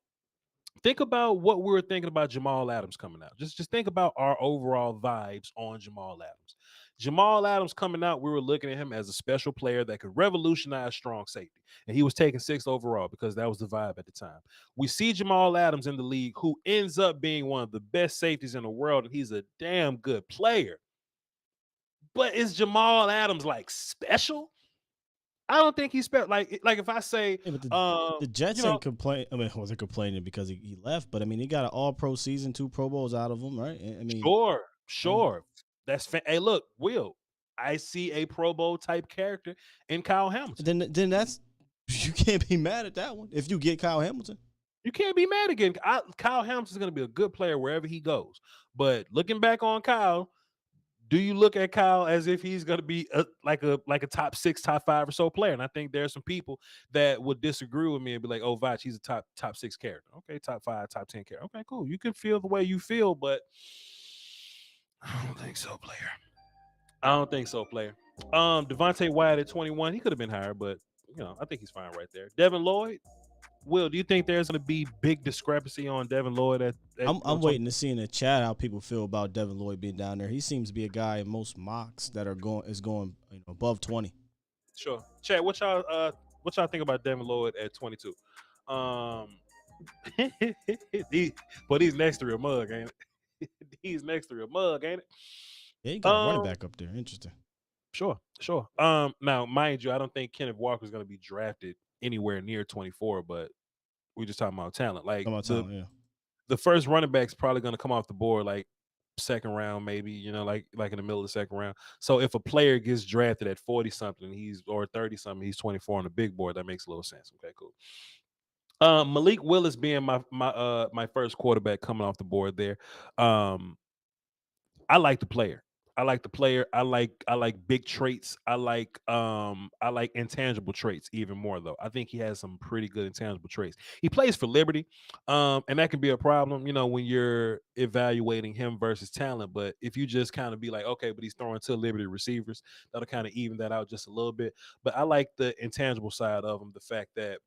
Think about what we were thinking about Jamal Adams coming out. Just think about our overall vibes on Jamal Adams. Jamal Adams coming out, we were looking at him as a special player that could revolutionize strong safety. And he was taken 6th overall because that was the vibe at the time. We see Jamal Adams in the league who ends up being one of the best safeties in the world, and he's a damn good player. But is Jamal Adams like special? I don't think he's special. Like if I say, the Jets ain't complain. I mean, wasn't complaining because he left, but I mean, he got an All-Pro season, 2 Pro Bowls out of him, right? I mean, sure. That's hey, look, Will, I see a Pro Bowl type character in Kyle Hamilton. Then that's you can't be mad at that one if you get Kyle Hamilton. You can't be mad again. Kyle Hamilton's going to be a good player wherever he goes. But looking back on Kyle, do you look at Kyle as if he's going to be like a top 6, top 5 or so player? And I think there's some people that would disagree with me and be like, "Oh, Voch, he's a top 6 character. Okay, top 5, top 10 character. Okay, cool. You can feel the way you feel, but I don't think so, player. Devontae Wyatt at 21, he could have been higher, but I think he's fine right there. Devin Lloyd. Will, do you think there's going to be big discrepancy on Devin Lloyd? I'm waiting to see in the chat how people feel about Devin Lloyd being down there. He seems to be a guy in most mocks that are going above 20. Sure. Chad, what y'all think about Devin Lloyd at 22? He's next to a mug, ain't it? He's next to a mug, ain't it? Yeah, he got a running back up there. Interesting. Sure. Now, mind you, I don't think Kenneth Walker is going to be drafted anywhere near 24, but we're just talking about talent. Like the first running back's probably going to come off the board like 2nd round, maybe, like in the middle of the 2nd round. So if a player gets drafted at 40 something, or 30 something, he's 24 on the big board. That makes a little sense. Okay, cool. Malik Willis being my first quarterback coming off the board there. I like the player. I like big traits. I like intangible traits even more though. I think he has some pretty good intangible traits. He plays for Liberty, and that can be a problem, when you're evaluating him versus talent. But if you just kind of be like, okay, but he's throwing to Liberty receivers, that'll kind of even that out just a little bit. But I like the intangible side of him, the fact that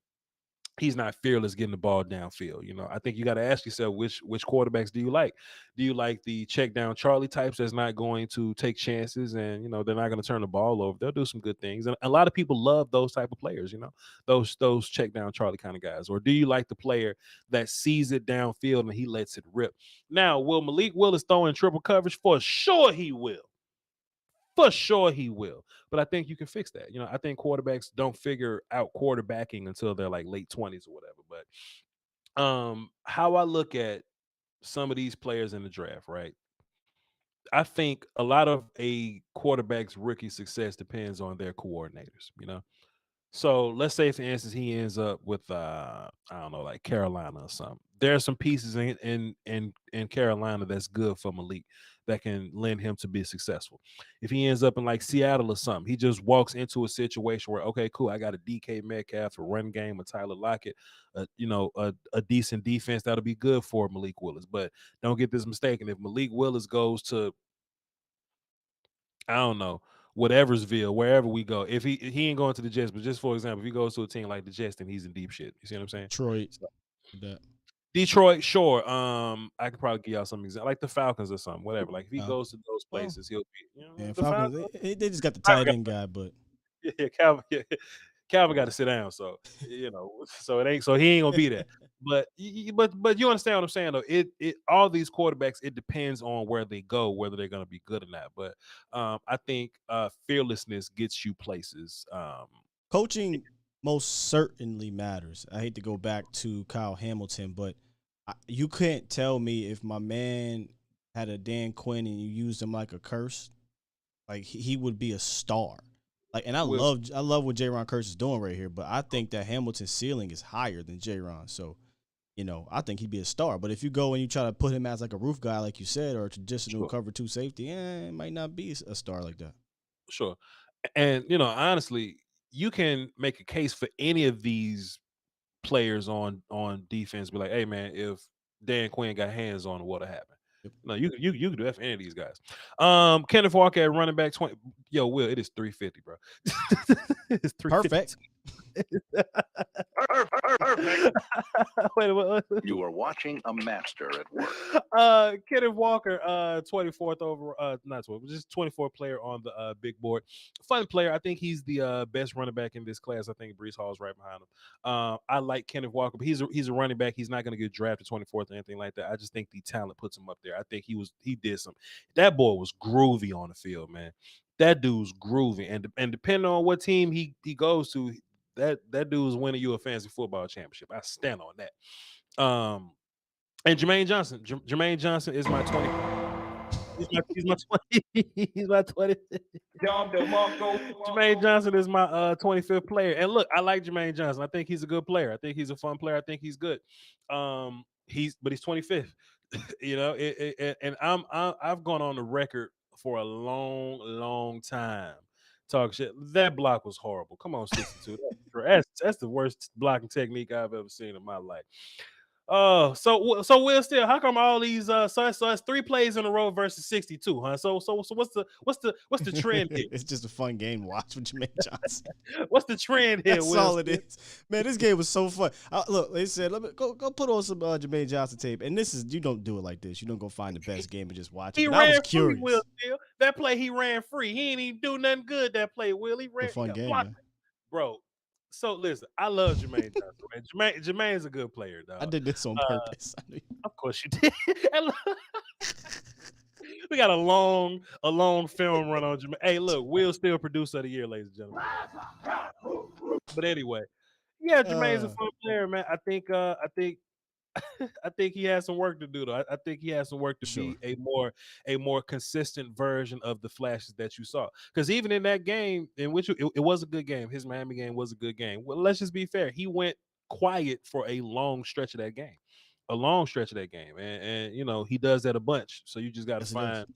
he's not fearless getting the ball downfield. You know, I think you got to ask yourself which quarterbacks do you like? Do you like the check down Charlie types that's not going to take chances and, you know, they're not going to turn the ball over. They'll do some good things. And a lot of people love those type of players, you know, those check down Charlie kind of guys. Or do you like the player that sees it downfield and he lets it rip? Now, will Malik Willis throw in triple coverage? For sure he will. For sure he will. But I think you can fix that. You know, I think quarterbacks don't figure out quarterbacking until they're like late 20s or whatever. But how I look at some of these players in the draft, right? I think a lot of a quarterback's rookie success depends on their coordinators, you know. So let's say, for instance, he ends up with I don't know, like Carolina or something. There are some pieces in Carolina that's good for Malik that can lend him to be successful. If he ends up in like Seattle or something, he just walks into a situation where, okay, cool, I got a DK Metcalf, a run game, a Tyler Lockett, a decent defense that'll be good for Malik Willis. But don't get this mistaken. If Malik Willis goes to, I don't know, whateversville, wherever we go. If he ain't going to the Jets, but just for example, if he goes to a team like the Jets, then he's in deep shit. You see what I'm saying? Detroit. So, That. Detroit, sure. I could probably give y'all some example, like the Falcons or something, whatever. Like if he goes to those places, he'll be. You know, Yeah, the Falcons. They just got the tight end guy, but Calvin got to sit down, so you know, so it ain't, so he ain't gonna be there. But you understand what I'm saying though. It all these quarterbacks, it depends on where they go, whether they're gonna be good or not. But I think fearlessness gets you places. Coaching most certainly matters. I hate to go back to Kyle Hamilton, but you can't tell me if my man had a Dan Quinn and you used him like a curse, like he would be a star. Like, and I love what J-Ron Curse is doing right here, but I think that Hamilton's ceiling is higher than J-Ron. So, you know, I think he'd be a star. But if you go and you try to put him as like a roof guy, like you said, or a traditional cover 2 safety, it might not be a star like that. Sure. And, you know, honestly, you can make a case for any of these players on defense. Be like, hey, man, if Dan Quinn got hands on, what'll happen? Yep. No, you can do that for any of these guys. Kenneth Walker at running back 20. Yo, Will, it is 350, bro. It's 350. Perfect. Perfect. Wait. You are watching a master at work. Kenneth Walker, 24th over, not 12, just 24th player on the big board. Fun player. I think he's the best running back in this class. I think Breece Hall's right behind him. I like Kenneth Walker, but he's a running back. He's not going to get drafted 24th or anything like that. I just think the talent puts him up there. I think he did some. That boy was groovy on the field, man. That dude's groovy, and depending on what team he goes to, that dude's winning you a fantasy football championship. I stand on that. And Jermaine Johnson. Jermaine Johnson is my 20. He's my 20. He's my 20. Jermaine Johnson is my 25th player. And look, I like Jermaine Johnson. I think he's a good player. I think he's a fun player. I think he's good. But he's 25th. You know, and I've gone on the record for a long time talk shit. That block was horrible. Come on, 62. That's the worst blocking technique I've ever seen in my life. So Will, still, how come all these so it's 3 plays in a row versus 62, huh? So what's the trend here? It's just a fun game to watch with Jermaine Johnson. What's the trend here? That's Will? all it is. Man, this game was so fun. Look, they said, let me go put on some Jermaine Johnson tape. And this is, you don't do it like this. You don't go find the best game and just watch it. He ran free, Will, still. That play he ran free. He ain't even do nothing good that play, Will. He ran. A fun game, man. Bro. So listen, I love Jermaine Johnson, man. Jermaine's a good player, dog. I did this on purpose. Of course you did. We got a long film run on Jermaine. Hey, look, Will still producer of the year, ladies and gentlemen. But anyway, yeah, Jermaine's a fun player, man. I think I think he has some work to do, though. I think he has some work to be a more consistent version of the flashes that you saw. Because even in that game, in which it was a good game, his Miami game was a good game. Well, let's just be fair. He went quiet for a long stretch of that game, and you know, he does that a bunch. So you just got to find,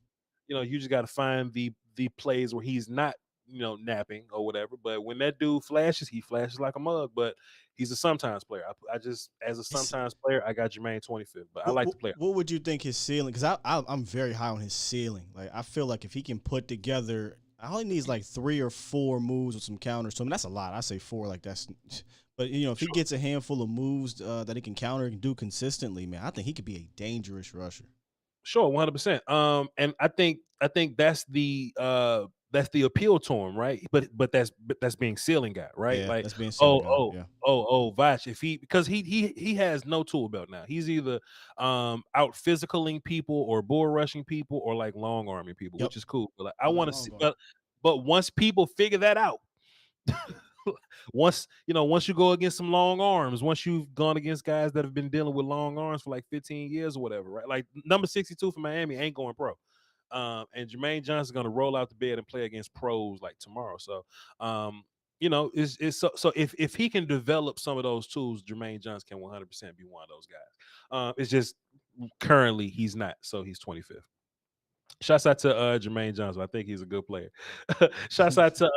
the plays where he's not, napping or whatever. But when that dude flashes, he flashes like a mug. But he's a sometimes player. I just, as a sometimes player, I got Jermaine 25th. But I like the player. What would you think his ceiling? Because I'm very high on his ceiling. Like, I feel like if he can put together, All he needs like 3 or 4 moves with some counters. So I mean, that's a lot. I say 4, like that's. But if he gets a handful of moves that he can counter and do consistently, man, I think he could be a dangerous rusher. Sure, 100%. And I think that's the appeal to him, right? But that's being ceiling guy, right? Yeah, like that's being ceiling guy. Yeah. Voch, if because he has no tool belt now. He's either out physicaling people or bull rushing people or like long arming people, which is cool. But like, I want to see, but once people figure that out, once you go against some long arms, once you've gone against guys that have been dealing with long arms for like 15 years or whatever, right? Like number 62 for Miami ain't going pro. And Jermaine Johnson's going to roll out the bed and play against pros like tomorrow. So, it's so if he can develop some of those tools, Jermaine Johnson can 100% be one of those guys. It's just currently he's not, so he's 25th. Shouts out to Jermaine Johnson. I think he's a good player. Shouts out to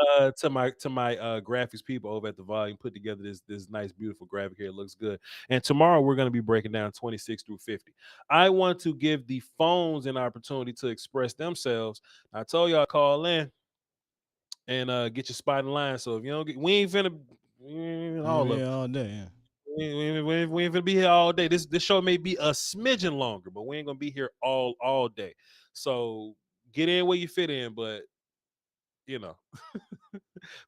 my graphics people over at the Volume. Put together this nice, beautiful graphic here. It looks good. And tomorrow we're going to be breaking down 26 through 50. I want to give the phones an opportunity to express themselves. I told y'all call in and get your spot in line. So if you don't get, we ain't finna all day. Yeah. We ain't gonna be here all day. This show may be a smidgen longer, but we ain't gonna be here all day. So get in where you fit in, but we're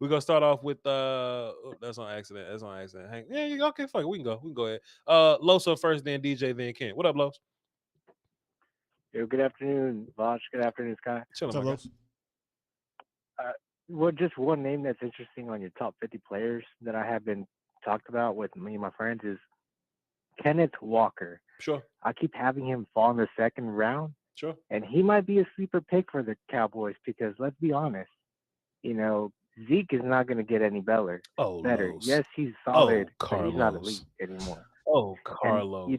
gonna start off with that's on accident. Okay, fuck it. We can go ahead. Loso first, then DJ, then Ken. What up, Los? Yo, good afternoon, Voch. Good afternoon, Sky. What's up, Los? Well, just one name that's interesting on your top 50 players that I have been talked about with me and my friends is Kenneth Walker. Sure. I keep having him fall in the second round. Sure. And he might be a sleeper pick for the Cowboys because let's be honest, Zeke is not going to get any better. Better. Yes, he's solid, but he's not elite anymore. Carlos. Do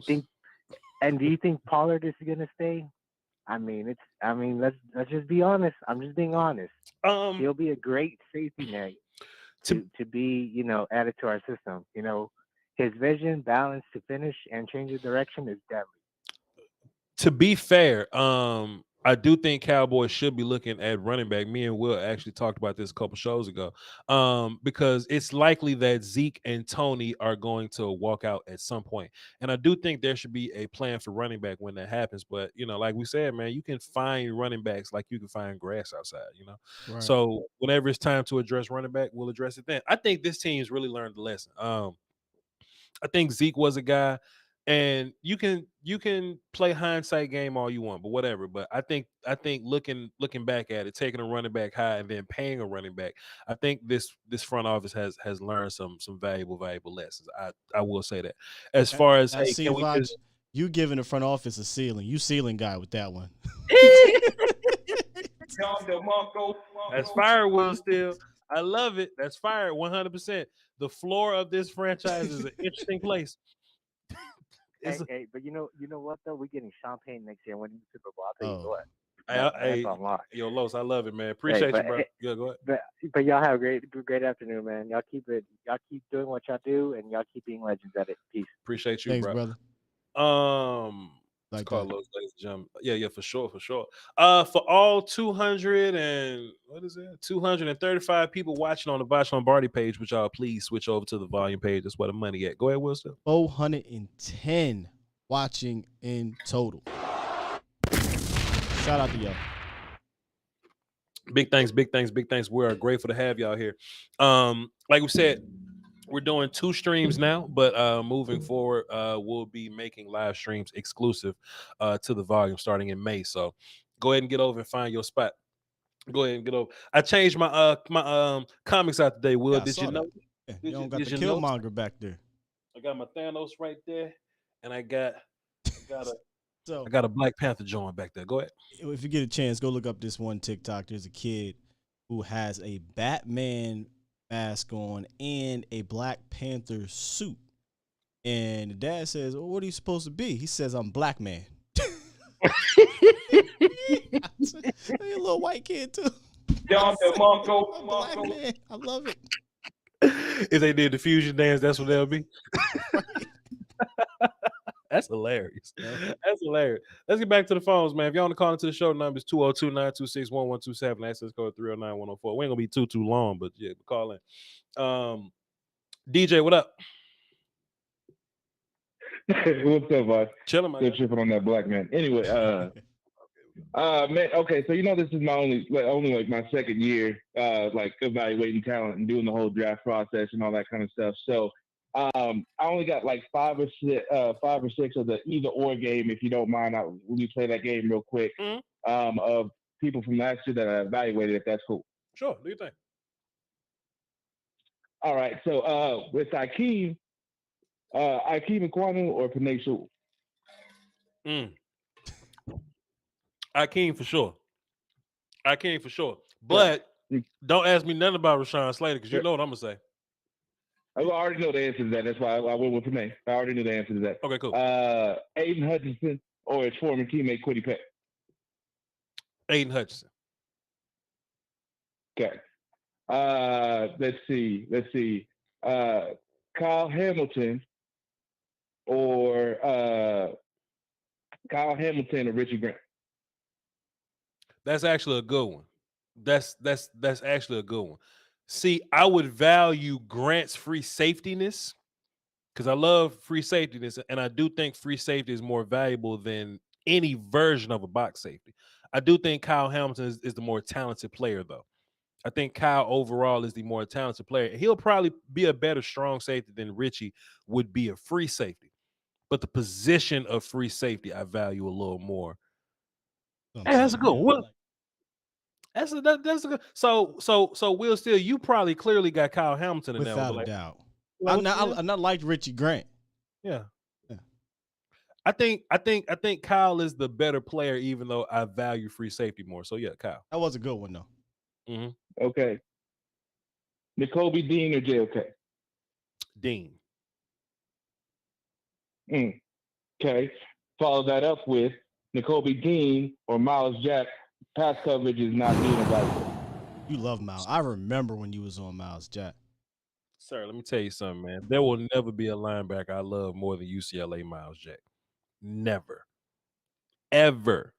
you think Pollard is going to stay? Let's just be honest. I'm just being honest. He'll be a great safety net to be, added to our system. His vision, balance to finish and change of direction is deadly. To be fair, I do think Cowboys should be looking at running back. Me and Will actually talked about this a couple shows ago, because it's likely that Zeke and Tony are going to walk out at some point. And I do think there should be a plan for running back when that happens. But, like we said, man, you can find running backs like you can find grass outside, Right. So whenever it's time to address running back, we'll address it then. I think this team's really learned the lesson. I think Zeke was a guy. And you can play hindsight game all you want, but whatever. But I think looking back at it, taking a running back high and then paying a running back, I think this front office has learned some valuable lessons. I will say that. As far as you giving the front office a ceiling, you ceiling guy with that one. That's fire, Will. Still, I love it. That's fire, 100%. The floor of this franchise is an interesting place. Hey, but you know what though? We're getting champagne next year when the Super Bowl. I'll tell you what. Yo, Los, I love it, man. Appreciate you, bro. Yeah, go ahead. But y'all have a great afternoon, man. Y'all keep doing what y'all do, and y'all keep being legends at it. Peace. Appreciate you, Thanks, brother. Like call Los, ladies and gentlemen. Yeah, for sure. For all 235 people watching on the Voch Lombardi page, would y'all please switch over to the Volume page? That's where the money at. Go ahead, Wilson. 410 watching in total. Shout out to y'all. Big thanks. We are grateful to have y'all here. Like we said, we're doing 2 streams now, but moving forward, we'll be making live streams exclusive to the Volume starting in May. So go ahead and get over and find your spot. Go ahead and get over. I changed my comics out today, Will. Did you know? Yeah, you don't got the Killmonger back there. I got my Thanos right there, and I got a Black Panther joint back there. Go ahead. If you get a chance, go look up this one TikTok. There's a kid who has a Batman mask on and a Black Panther suit, and the dad says, "Well, what are you supposed to be?" He says, "I'm Black Man." A little white kid too. Black man. I love it. If they did the fusion dance, that's what they'll be. That's hilarious. That's hilarious. Let's get back to the phones, man. If y'all want to call into the show, the number is 202-926-1127. Access code 309-104. We ain't gonna be too long, but yeah, call in. DJ, what up? What's up, bud? Chilling, man. Still tripping on that black man. Anyway, man, okay, so this is my only like my second year like evaluating talent and doing the whole draft process and all that kind of stuff. So I only got like 5 or 6 of the either or game, if you don't mind. Will you play that game real quick? Of people from last year that I evaluated, if that's cool. Sure, do you think? All right, so with Akeem Aquanu or Panay Sewell? Akeem for sure. But don't ask me nothing about Rashawn Slater because you know what I'm gonna say. I already know the answer to that. That's why I went with Panay. I already knew the answer to that. Okay, cool. Aiden Hutchinson or his former teammate Kwity Paye? Aiden Hutchinson. Okay. Let's see. Kyle Hamilton or Richie Grant? That's actually a good one. That's actually a good one. See, I would value Grant's free safetyness because I love free safetyness, and I do think free safety is more valuable than any version of a box safety. I do think Kyle Hamilton is the more talented player, though. I think Kyle overall is the more talented player. He'll probably be a better strong safety than Richie would be a free safety. But the position of free safety, I value a little more. Hey, that's a good one. That's a good. So Will Steele, you probably clearly got Kyle Hamilton in without there. a doubt. I'm not like Richie Grant. Yeah. I think Kyle is the better player, even though I value free safety more. So yeah, Kyle. That was a good one though. Mm-hmm. Okay. Nakobe Dean or JOK? Dean. Okay. Follow that up with Nakobe Dean or Miles Jack. Pass coverage is not being evaluated. You love Miles. I remember when you was on Miles Jack. Sir, let me tell you something, man. There will never be a linebacker I love more than UCLA Miles Jack. Never. Ever.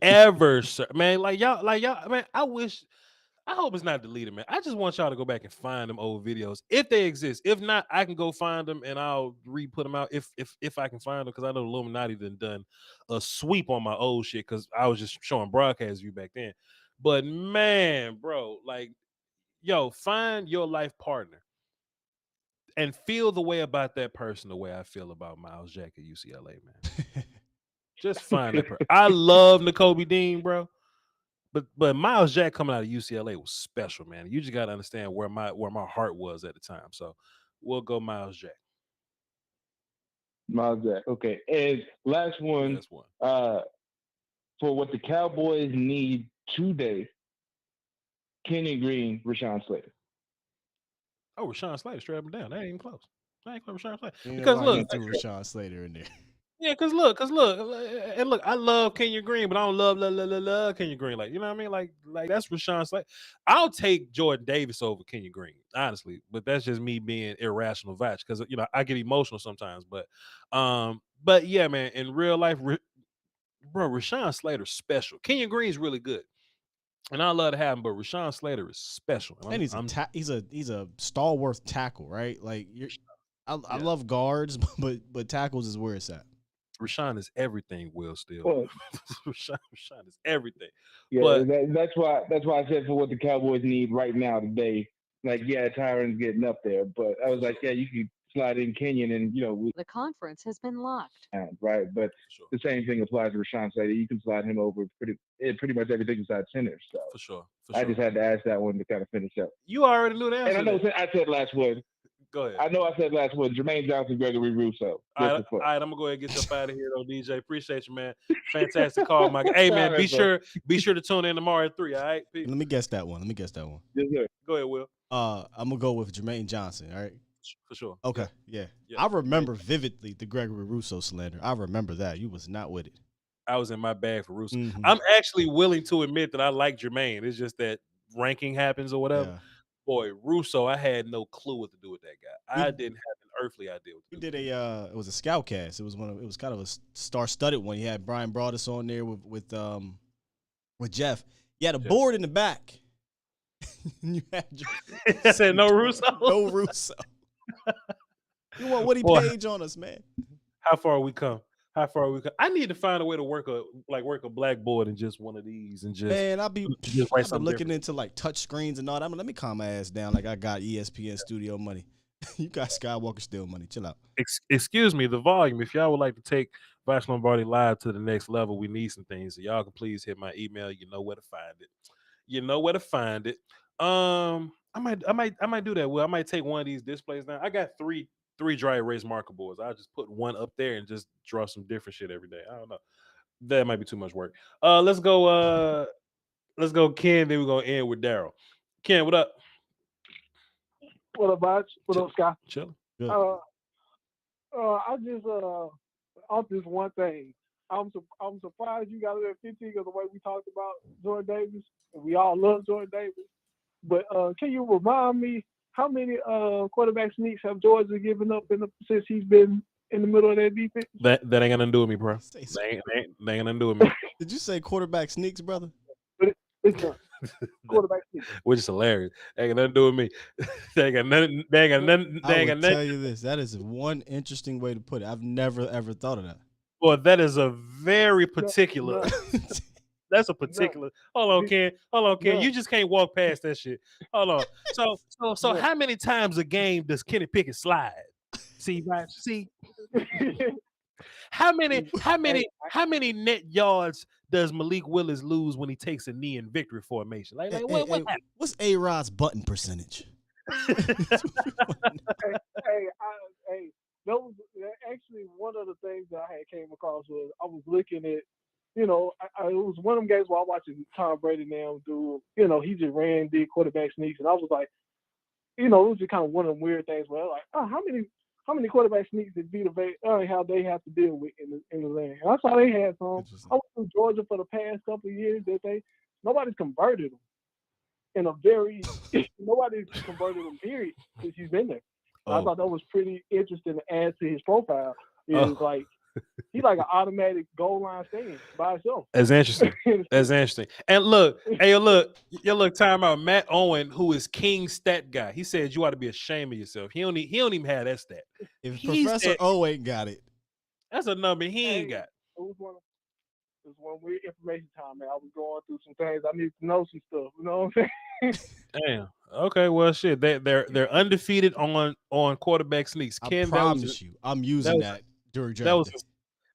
Ever, sir. Man, like y'all, man, I hope it's not deleted, man. I just want y'all to go back and find them old videos if they exist. If not, I can go find them and I'll re-put them out if I can find them, because I know Illuminati done a sweep on my old shit because I was just showing broadcast view back then. But man, bro, like, yo, find your life partner and feel the way about that person the way I feel about Miles Jack at UCLA, man. Just find that person. I love Nakobe Dean, bro. But Miles Jack coming out of UCLA was special, man. You just gotta understand where my heart was at the time. So we'll go Miles Jack. Miles Jack. Okay. And last one. For what the Cowboys need today, Kenyon Green, Rashawn Slater. Oh, Rashawn Slater, straight up and down. That ain't even close. That ain't close, Rashawn Slater. Because look, Rashawn Slater in there. Yeah, because look, and look, I love Kenyon Green, but I don't love Kenyon Green. Like, you know what I mean? Like that's Rashawn Slater. I'll take Jordan Davis over Kenyon Green, honestly, but that's just me being irrational Voch, because I get emotional sometimes. But yeah, man, in real life, bro, Rashawn Slater's special. Kenyon Green's really good, and I love to have him, but Rashawn Slater is special. And he's a stalwart tackle, right? Like I love guards, but tackles is where it's at. Rashawn is everything, Will Steele. Rashawn is everything. Yeah, but that's why I said for what the Cowboys need right now today. Like, yeah, Tyron's getting up there, but I was like, yeah, you can slide in Kenyon and the conference has been locked. Right, but the same thing applies to Rashawn Slater. You can slide him over pretty much everything besides center. So for sure. I just had to ask that one to kind of finish up. You already knew the answer. And I know I said last one. Go ahead. I know I said last one. Jermaine Johnson, Gregory Rousseau. All right, I'm gonna go ahead and get you up out of here, though, DJ. Appreciate you, man. Fantastic call, Mike. Hey, man, be sure to tune in tomorrow at 3. All right. Peace. Let me guess that one. Yes, sir. Go ahead, Will. I'm gonna go with Jermaine Johnson. All right. For sure. Okay. Yeah. I remember vividly the Gregory Rousseau slander. I remember that. You was not with it. I was in my bag for Rousseau. Mm-hmm. I'm actually willing to admit that I like Jermaine. It's just that ranking happens or whatever. Yeah. Boy, Rousseau, I had no clue what to do with that guy. I didn't have an earthly idea. We did it was a scout cast. It was kind of a star-studded one. You had Brian Broaddus on there with Jeff. You had a board in the back. You had said no Russo. No Russo. You want Woody Page on us, man. How far we come? I need to find a way to work a blackboard in just one of these and just. Man, I've been looking different. into like touch screens and all that. Let me calm my ass down. Like I got ESPN studio money. You got Skywalker still money. Chill out. Excuse me, the volume. If y'all would like to take Voch Lombardi live to the next level, we need some things. So y'all can please hit my email. You know where to find it. I might do that. Well, I might take one of these displays down. I got three dry erase marker boards. I'll just put one up there and just draw some different shit every day. I don't know. That might be too much work. Let's go Ken, then we're gonna end with Daryl. Ken, what up? What up, Voch? What up, Scott? Chill. I just on this one thing. I'm surprised you got a little 15 because the way we talked about Jordan Davis, and we all love Jordan Davis. But can you remind me how many quarterback sneaks have Georgia given up since he's been in the middle of that defense? That ain't got nothing to do with me, bro. That ain't got nothing to do with me. Did you say quarterback sneaks, brother? It's quarterback sneaks. Which is hilarious. That ain't got nothing to do with me. They ain't got nothing. I will tell you this. That is one interesting way to put it. I've never ever thought of that. Well, that is a very particular. That's a particular. Hold on, Ken. You just can't walk past that shit. Hold on. So how many times a game does Kenny Pickett slide? See, right? See. How many net yards does Malik Willis lose when he takes a knee in victory formation? Like what happened? What's A-Rod's button percentage? Those actually one of the things that I had came across was I was looking at, it was one of them games where I was watching Tom Brady now do, he just did quarterback sneaks, and I was like, it was just kind of one of them weird things where I was like, oh, how many quarterback sneaks did Vita how they have to deal with in the lane? And I saw they had some. I went to Georgia for the past couple of years that nobody's converted them nobody's converted them, period, since he's been there. I thought that was pretty interesting to add to his profile. Like he's like an automatic goal line stand by himself. That's interesting. And look, time out. Matt Owen, who is King Stat Guy, he said you ought to be ashamed of yourself. He don't even have that stat. If Professor O ain't got it, that's a number he ain't got. It was one weird information time, man. I was going through some things. I need to know some stuff. You know what I'm saying? Damn. Okay. Well, shit. They're undefeated on quarterback sneaks. I promise you, I'm using that during draft.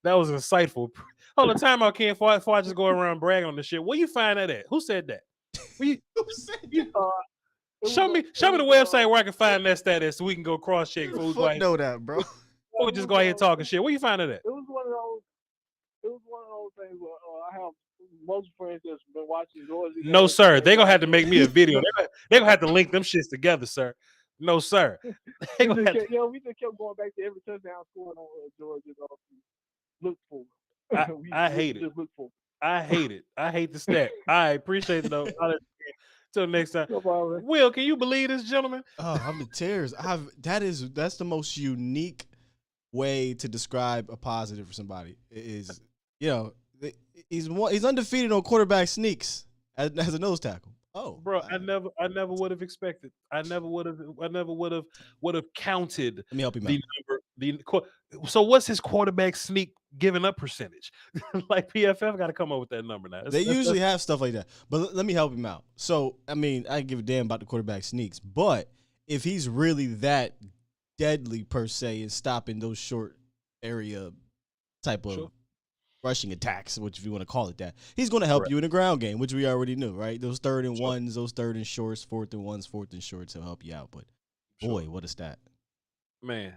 That was insightful. Hold on, time out, Ken. Before I just go around bragging on this shit. Where you find that at? Who said that? Who said that? Show me the website where I can find that stat at so we can go cross check. Know that, bro. We just go ahead talking shit. Where you find it at? It was one of those things where I have most friends that's been watching Georgia. No, sir. They're gonna have to make me a video. They're gonna have to link them shits together, sir. No, sir. We just kept going back to every touchdown scoring on Georgia. Look for it. I hate it. Look for it. I hate it. I hate the stat. I appreciate it though. Till next time. No problem. Will, can you believe this, gentleman? Oh, I'm in tears. That's the most unique way to describe a positive for somebody. Is he's undefeated on quarterback sneaks as a nose tackle. Oh, bro, I never would have expected. I never would have counted. Let me help you out. So what's his quarterback sneak giving up percentage? Like PFF got to come up with that number now. They usually have stuff like that. But let me help him out. So, I mean, I give a damn about the quarterback sneaks, but if he's really that deadly per se in stopping those short area type of rushing attacks, which if you want to call it that, he's going to help you in the ground game, which we already knew, right? Those 3rd and 1s, those 3rd and shorts, 4th and 1s, 4th and shorts, he'll help you out. But boy, what a stat. Man.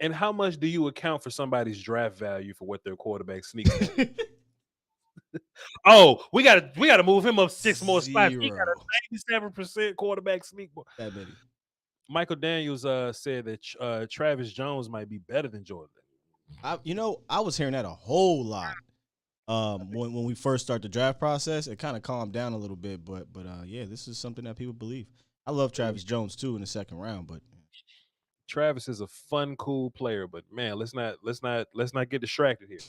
And how much do you account for somebody's draft value for what their quarterback sneaks? Oh, we gotta move him up 6 more spots. He got a 97% quarterback sneak. That many. Michael Daniels said that Travis Jones might be better than Jordan. I was hearing that a whole lot when we first started the draft process. It kind of calmed down a little bit, but yeah, this is something that people believe. I love Travis Jones too in the 2nd round, but Travis is a fun, cool player, but man, let's not get distracted here.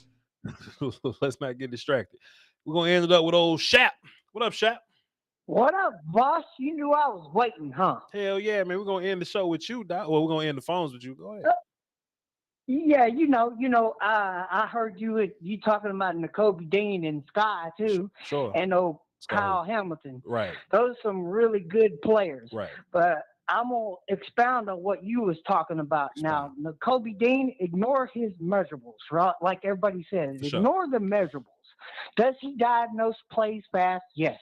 Let's not get distracted. We're gonna end it up with old Shap. What up, Shap? What up, boss? You knew I was waiting, huh? Hell yeah, man. We're gonna end the show with you, Doc. Well, we're gonna end the phones with you. Go ahead. Yeah, I heard you talking about Nakobe Dean and Sky too. Sure. And Kyle Hamilton. Right. Those are some really good players. Right. But I'm gonna expound on what you was talking about. Now, Nakobe Dean, ignore his measurables, right? Like everybody says, ignore the measurables. Does he diagnose plays fast? Yes.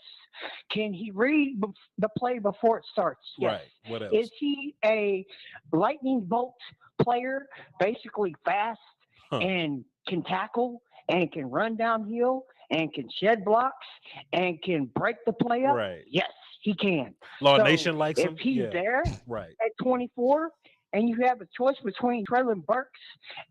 Can he read the play before it starts? Yes. Right. What else? Is he a lightning bolt player, basically fast and can tackle and can run downhill and can shed blocks and can break the play up? Right. Yes, he can. Law Nation likes him. If he's there right. at 24 and you have a choice between Treylon Burks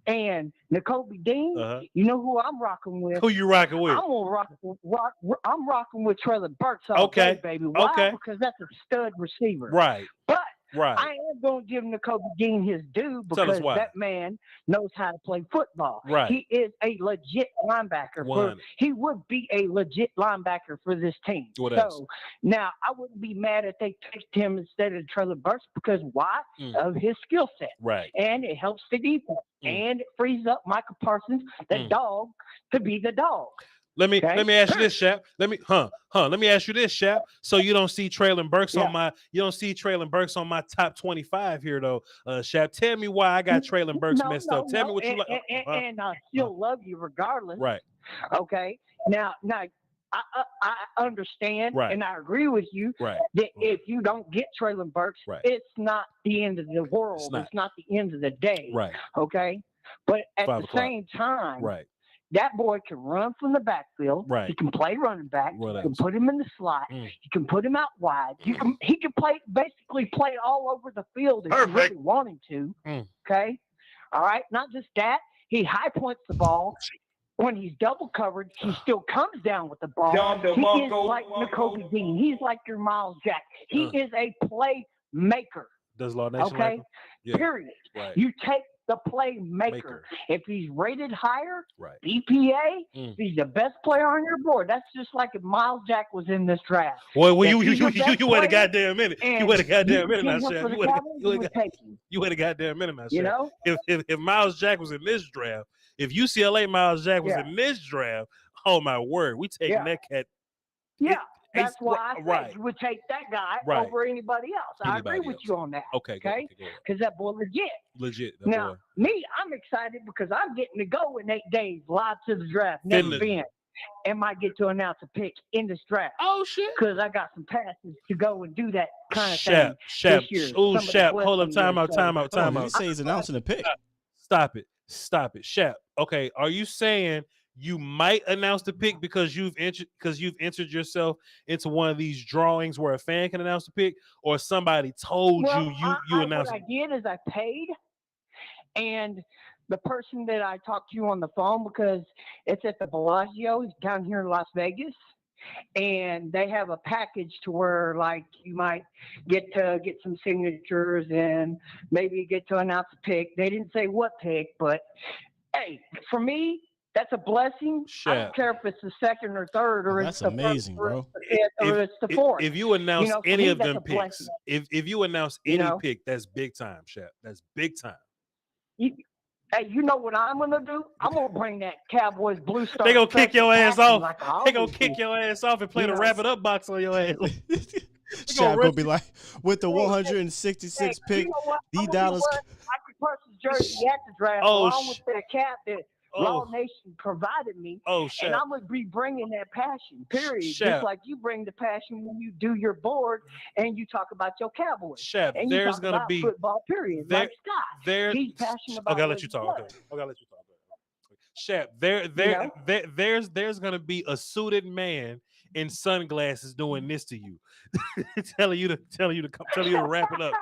and Nakobe Dean, you know who I'm rocking with. Who you rocking with? I'm rocking with Treylon Burks all day, baby. Why? Because that's a stud receiver. Right. But right. I am going to give Nakobe Dean his due because that man knows how to play football. Right. He is a legit linebacker. He would be a legit linebacker for this team. What else? Now, I wouldn't be mad if they picked him instead of Treylon Burks because why? Of his skill set. Right. And it helps the defense. And it frees up Michael Parsons, the dog, to be the dog. Let me ask you this, Shap. Let me ask you this, Shap. So you don't see Treylon Burks on my top 25 here though. Shap, tell me why I got Treylon Burks messed up. Tell me what you like. And I still love you regardless. Right. Okay. Now I understand and I agree with you that if you don't get Treylon Burks, it's not the end of the world. It's not the end of the day. Right. Okay. But at the same time, that boy can run from the backfield. Right. He can play running back. You can put him in the slot. You can put him out wide. He can basically play all over the field if you really want him to. Okay. All right. Not just that. He high points the ball. When he's double covered, he still comes down with the ball. He is like Nakobe Dean. He's like your Miles Jack. He is a playmaker. Does Law Nation like him? Yeah. Period. Right. You take the playmaker. If he's rated higher, BPA, he's the best player on your board. That's just like if Miles Jack was in this draft. Well, you wait a goddamn minute. You wait a goddamn minute now, Shaq. You wait a goddamn minute now, Shaq. You know? If Miles Jack was in this draft, if UCLA Miles Jack was in this draft, oh my word, we taking that cat. Yeah. That's why I said you would take that guy over anybody else. I agree with you on that. Okay. Because that boy legit. Now, me, I'm excited because I'm getting to go in 8 days live to the draft. Never been. And might get to announce a pick in this draft. Oh, shit. Because I got some passes to go and do that kind of thing this year. Oh, Shap. Hold up. Time out. He say he's announcing a pick. Stop it. Shap. Okay. Are you saying you might announce the pick because you've entered yourself into one of these drawings where a fan can announce the pick, or somebody told you announced? What I did is I paid, and the person that I talked to on the phone, because it's at the Bellagio down here in Las Vegas, and they have a package to where like you might get to get some signatures and maybe get to announce a pick. They didn't say what pick, but hey, for me, that's a blessing. I don't care if it's the second or third or it's the amazing, first, bro. Or it's the fourth. If you announce any of them picks, blessing. if you announce any pick, that's big time, Shap. That's big time. Hey, you know what I'm gonna do? I'm gonna bring that Cowboys blue star. They gonna kick your ass off. Like they gonna kick your ass off and play the wrap it up box on your ass. Shaq gonna be like, with the 166 pick, D Dallas. Michael Parsons jersey at the draft, along with that cap that Law Nation provided me. And I'm gonna be bringing that passion. Period. Just like you bring the passion when you do your board and you talk about your Cowboys. Shaq, and you talk about football. Period. Like Scott, he's passionate about. I gotta let you talk. Okay. I gotta let you talk. Shaq, there's gonna be a suited man in sunglasses doing this to you, telling you to wrap it up.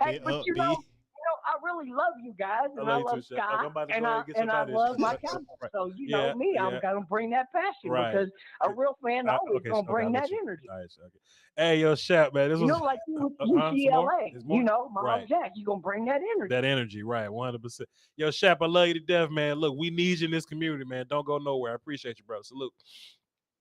Hey, but you know, I really love you guys, and I love too, Scott, and I love my Cowboys. Right. So you know me, I'm gonna bring that passion because a real fan always gonna bring that energy. All right, okay. Hey, yo, Shap, man, this was like you with UCLA. You know, Miles Jack, you gonna bring that energy. That energy, right? 100%. Yo, Shap, I love you to death, man. Look, we need you in this community, man. Don't go nowhere. I appreciate you, bro. Salute.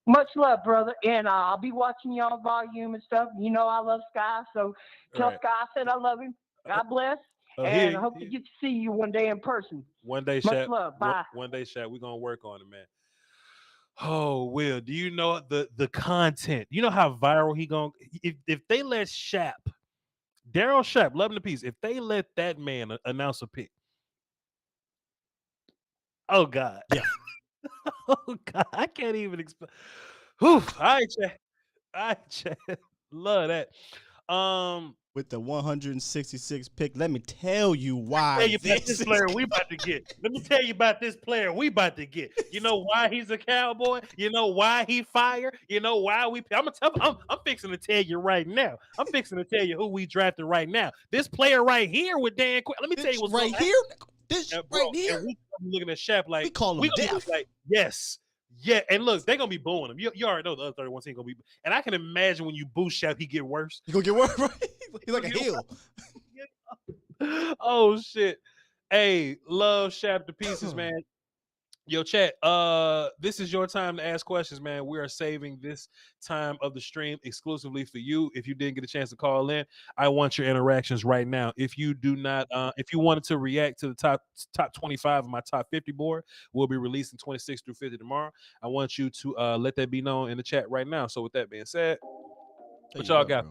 Much love, brother. And I'll be watching y'all volume and stuff. You know I love Sky, so tell Sky I said I love him. God bless. And I hope to get to see you one day in person. One day, Much Shap. love. Bye. One day, Shap. We're gonna work on it, man. Oh, Will, do you know the content? You know how viral he going? If they let Shap, Daryl Shap, love him to peace. If they let that man announce a pick, oh God, yeah, oh God, I can't even explain. All right, Chad, love that. With the 166 pick, let me tell you why. Tell you about this player we about to get. Let me tell you about this player we about to get. You know why he's a Cowboy? You know why he fired? You know why we? I'm fixing to tell you right now. I'm fixing to tell you who we drafted right now. This player right here with Dan Quinn. Let me tell you what's right here. This right here. And we looking at Shap like we call him deaf. Like yes. Yeah, and look, they're gonna be booing him. You already know the other 31 team gonna be. And I can imagine when you boo Shap, he get worse. He gonna get worse, right? He's like a heel. Oh shit! Hey, love Shap to pieces, man. Yo, chat. This is your time to ask questions, man. We are saving this time of the stream exclusively for you. If you didn't get a chance to call in, I want your interactions right now. If you do not, if you wanted to react to the top 25 of my top 50 board, we'll be releasing 26 through 50 tomorrow. I want you to let that be known in the chat right now. So with that being said, what y'all got?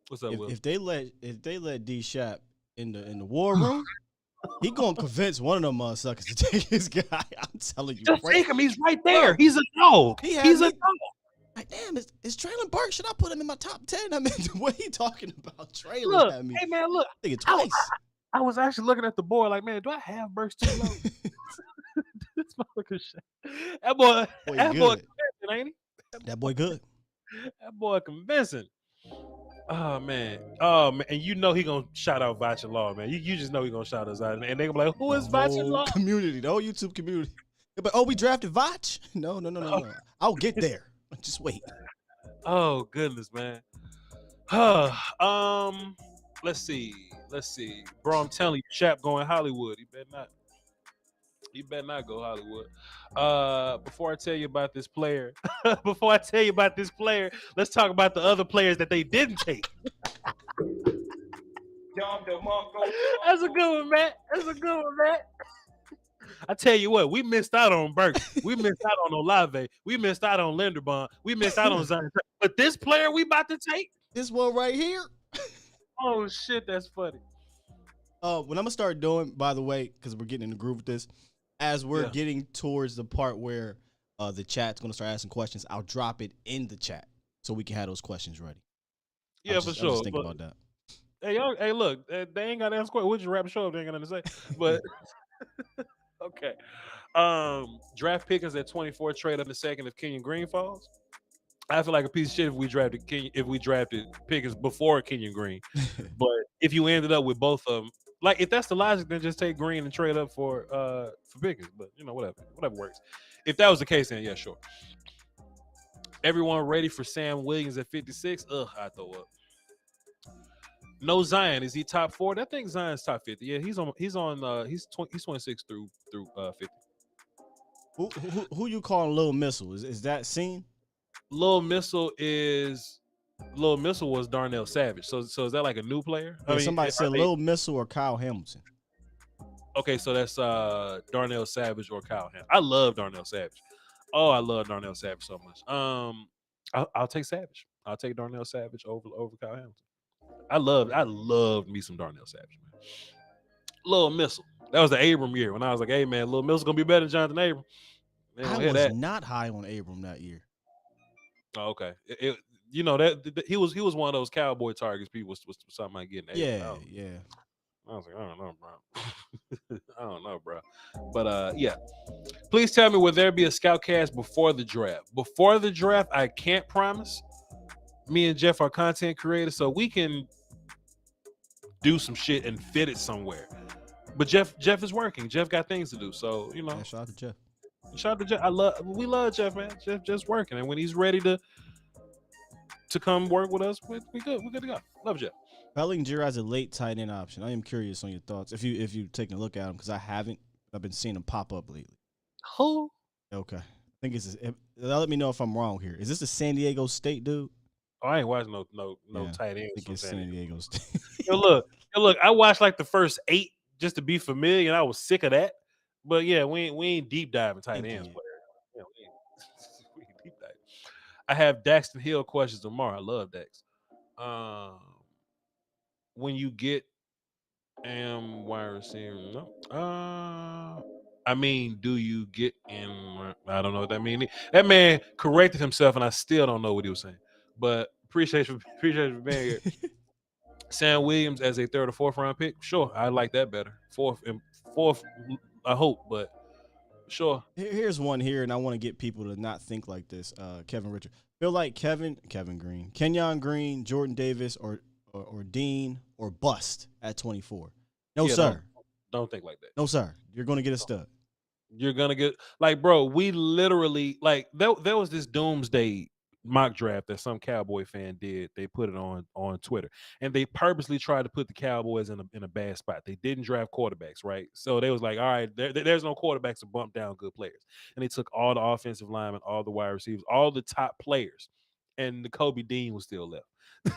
What's up, Will? If they let D Shap in the war room. He gonna convince one of them suckers to take his guy. I'm telling you. Just take him. He's right there. He's a dog. He's a dog. Like, damn, is Traylon Burks? Should I put him in my top 10? I mean, what are you talking about? Traylon at me. Hey, man, look. I think it twice. I was actually looking at the board like, man, do I have Burks too low? This motherfucker shit. That boy convincing, ain't he? That boy good. That boy convincing. Oh man, and you know he gonna shout out Voch Law, man. You just know he gonna shout us out, and they gonna be like, "Who is Voch Law?" Community, the whole YouTube community. But we drafted Voch? No. I'll get there. Just wait. Oh goodness, man. Let's see, bro. I'm telling you, Shap going Hollywood. You better not go Hollywood. Before I tell you about this player, let's talk about the other players that they didn't take. That's a good one, Matt. I tell you what, we missed out on Burks. We missed out on Olave. We missed out on Linderbaum. We missed out on Zion. But this player we about to take, this one right here. Oh shit, that's funny. What I'm gonna start doing, by the way, because we're getting in the groove with this. As we're getting towards the part where the chat's going to start asking questions, I'll drop it in the chat so we can have those questions ready. Yeah, for sure. Just think about that. Hey, look, they ain't got to ask questions. We'll just wrap the show up. They ain't got nothing to say. But, okay. Draft Pickens at 24, trade up the second if Kenyon Green falls. I feel like a piece of shit if we drafted Pickens before Kenyon Green. But if you ended up with both of them, like if that's the logic, then just take Green and trade up for Pickens. But you know, whatever works. If that was the case, then yeah, sure. Everyone ready for Sam Williams at 56? I throw up. No Zion. Is he top 40? I think Zion's top 50. Yeah, he's 26 through 50. Who you calling Lil Missile? Is that seen? Lil Missile was Darnell Savage. So is that like a new player? Yeah, somebody said Lil Missile or Kyle Hamilton. Okay, so that's Darnell Savage or Kyle Hamilton. I love Darnell Savage. Oh, I love Darnell Savage so much. I'll take Savage. I'll take Darnell Savage over Kyle Hamilton. I loved me some Darnell Savage, man. Lil Missile. That was the Abram year when I was like, hey man, Lil Missile gonna be better than Jonathan Abram. I was not high on Abram that year. Oh, okay. You know that he was one of those Cowboy targets people was something like getting. Yeah. I was like, I don't know, bro. But yeah. Please tell me, will there be a scout cast before the draft? Before the draft, I can't promise. Me and Jeff are content creators, so we can do some shit and fit it somewhere. But Jeff is working. Jeff got things to do. So, you know. Yeah, shout out to Jeff. Shout out to Jeff. We love Jeff, man. Jeff just working. And when he's ready to come work with us, we good. We're good to go. Love Jeff. Bellinger as a late tight end option. I am curious on your thoughts. If you've taken a look at him, because I haven't. I've been seeing him pop up lately. Who? Okay. I think it's let me know if I'm wrong here. Is this a San Diego State dude? Oh, I ain't watching no tight ends. I think it's San Diego State. Yo, look, I watched like the first 8 just to be familiar, and I was sick of that. But yeah, we ain't deep diving tight ends. But, we ain't deep diving. I have Daxton Hill questions tomorrow. I love Dax. When you get wide receiver, no. I mean, do you get in? I don't know what that means. That man corrected himself, and I still don't know what he was saying. But appreciate you for being here. Sam Williams as a 3rd or 4th round pick. Sure, I like that better. 4th, I hope, but sure. Here's one here, and I want to get people to not think like this. Kevin Richard. Feel like Kevin Green, Kenyon Green, Jordan Davis, or Dean, or bust at 24. No, sir. Don't think like that. No, sir. You're going to get a stud. You're going to get, like, bro, we literally, like, there was this doomsday mock draft that some Cowboy fan did. They put it on Twitter, and they purposely tried to put the Cowboys in a bad spot. They didn't draft quarterbacks, right? So they was like, all right, there's no quarterbacks to bump down good players. And they took all the offensive linemen, all the wide receivers, all the top players, and Nakobe Dean was still left.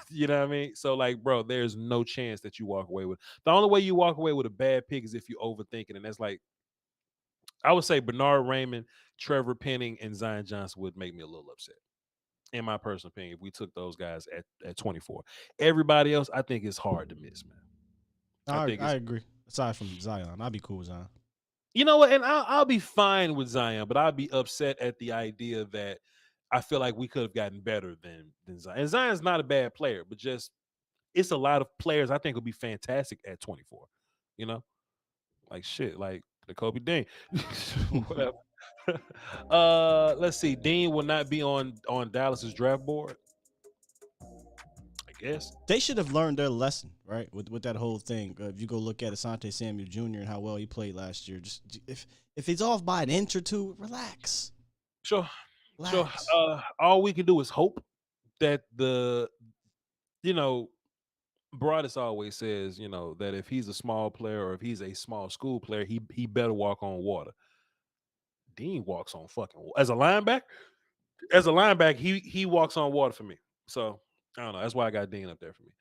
You know what I mean? So, like, bro, there's no chance that you walk away with. The only way you walk away with a bad pick is if you overthink it, and that's like, I would say Bernard Raymond, Trevor Penning, and Zion Johnson would make me a little upset. In my personal opinion, if we took those guys at 24. Everybody else, I think it's hard to miss, man. I agree. Aside from Zion, I'd be cool with Zion. You know what? And I'll be fine with Zion, but I'd be upset at the idea that I feel like we could have gotten better than Zion. And Zion's not a bad player, but just it's a lot of players I think would be fantastic at 24. You know? Like shit, like Nakobe Dean. Whatever. Let's see. Dean will not be on Dallas's draft board. I guess they should have learned their lesson, right? With that whole thing. If you go look at Asante Samuel Jr. and how well he played last year, just if he's off by an inch or two, relax. Sure. All we can do is hope that Broadus always says, that if he's a small player or if he's a small school player, he better walk on water. Dean walks on fucking water. As a linebacker, he walks on water for me. So I don't know. That's why I got Dean up there for me.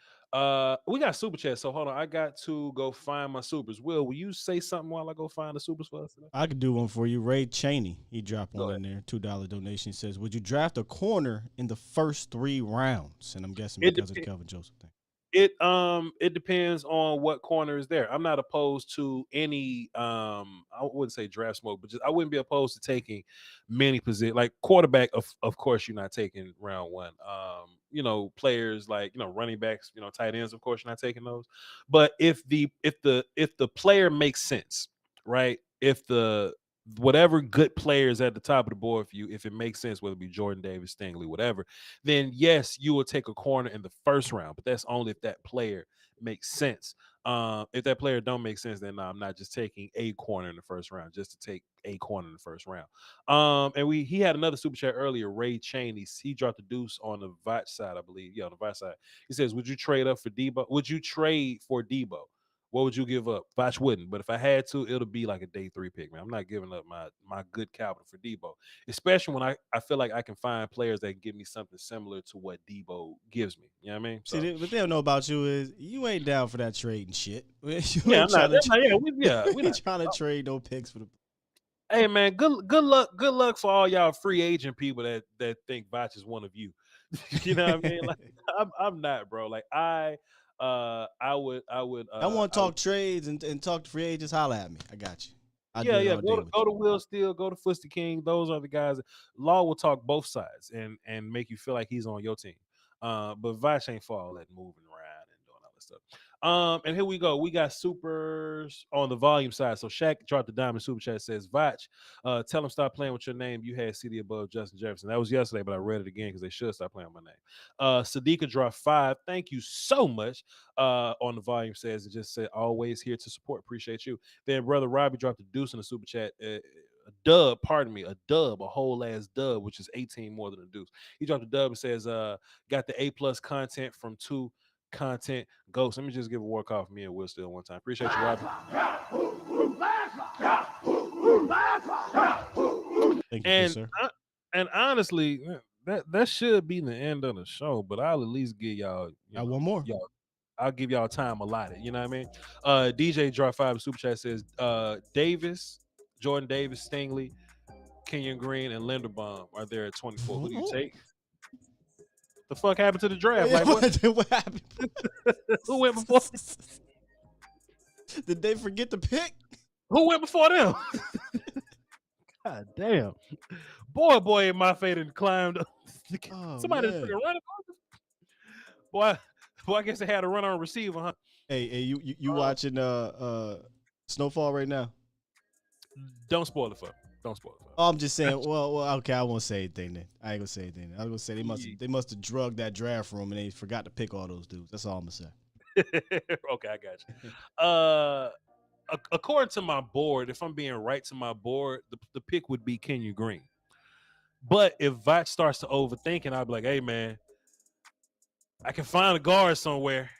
We got super chat. So hold on. I got to go find my supers. Will you say something while I go find the supers for us today? I could do one for you. Ray Cheney, he dropped one in there. $2 donation. He says, would you draft a corner in the first 3 rounds? And I'm guessing because of the Kelvin Joseph thing. It depends on what corner is there. I'm not opposed to any I wouldn't say draft smoke, but I wouldn't be opposed to taking many positions. Like quarterback, of course you're not taking round 1. Players like running backs, tight ends, of course you're not taking those. But if the player makes sense, right? If whatever good players at the top of the board for you, if it makes sense, whether it be Jordan Davis, Stingley, whatever, then yes, you will take a corner in the first round, but that's only if that player makes sense. If that player don't make sense, then I'm not just taking a corner in the first round just to take a corner in the first round. And he had another super chat earlier, Ray Cheney. He dropped the deuce on the Voch side, I believe. Yeah, on the Voch side. He says, would you trade up for Debo? Would you trade for Debo? What would you give up? Voch wouldn't, but if I had to, it'll be like a day 3 pick, man. I'm not giving up my good capital for Debo, especially when I feel like I can find players that can give me something similar to what Debo gives me. You know what I mean? So, see, what they don't know about you is you ain't down for that trade and shit. We're not trying to trade no picks for the. Hey man, good luck for all y'all free agent people that think Voch is one of you. You know what I mean? Like I'm not, bro. Like I would. I want to talk trades and talk to free agents. Holla at me. I got you. Go to Will Steele. Go to Fusty King. Those are the guys. Law will talk both sides and make you feel like he's on your team. But Voch ain't for all that moving around and doing all that stuff. And here we go. We got supers on the volume side. So Shaq dropped the diamond super chat, says, Voch, tell them stop playing with your name. You had CD above Justin Jefferson. That was yesterday, but I read it again because they should stop playing with my name. Sadiqa dropped 5. Thank you so much. On the volume says, it just said, always here to support. Appreciate you. Then Brother Robbie dropped a deuce in the super chat. A dub, a whole ass dub, which is 18 more than a deuce. He dropped a dub and says, got the A+ content from 2 content ghosts. Let me just give a walk off me and Will Still one time. Appreciate you, Robbie. Thank you, sir. And honestly, that should be the end of the show, but I'll at least give y'all one more. I'll give y'all time allotted. You know what I mean? DJ Drop 5 super chat says Davis, Jordan Davis, Stingley, Kenyon Green, and Linderbaum are there at 24. Who do you take? The fuck happened to the draft? Like what happened? Who went before? Did they forget to pick? Who went before them? God damn. Boy, in my fate and climbed up. Somebody took a run. Boy, I guess they had a run on receiver, huh? Hey, you watching Snowfall right now? Don't spoil it for me. Oh, I'm just saying. Well, okay. I won't say anything then. I ain't gonna say anything. I was gonna say they must have drugged that draft room and they forgot to pick all those dudes. That's all I'm gonna say. Okay, I got you. According to my board, if I'm being right to my board, the pick would be Kenyon Green. But if Voch starts to overthink, I'll be like, hey man, I can find a guard somewhere.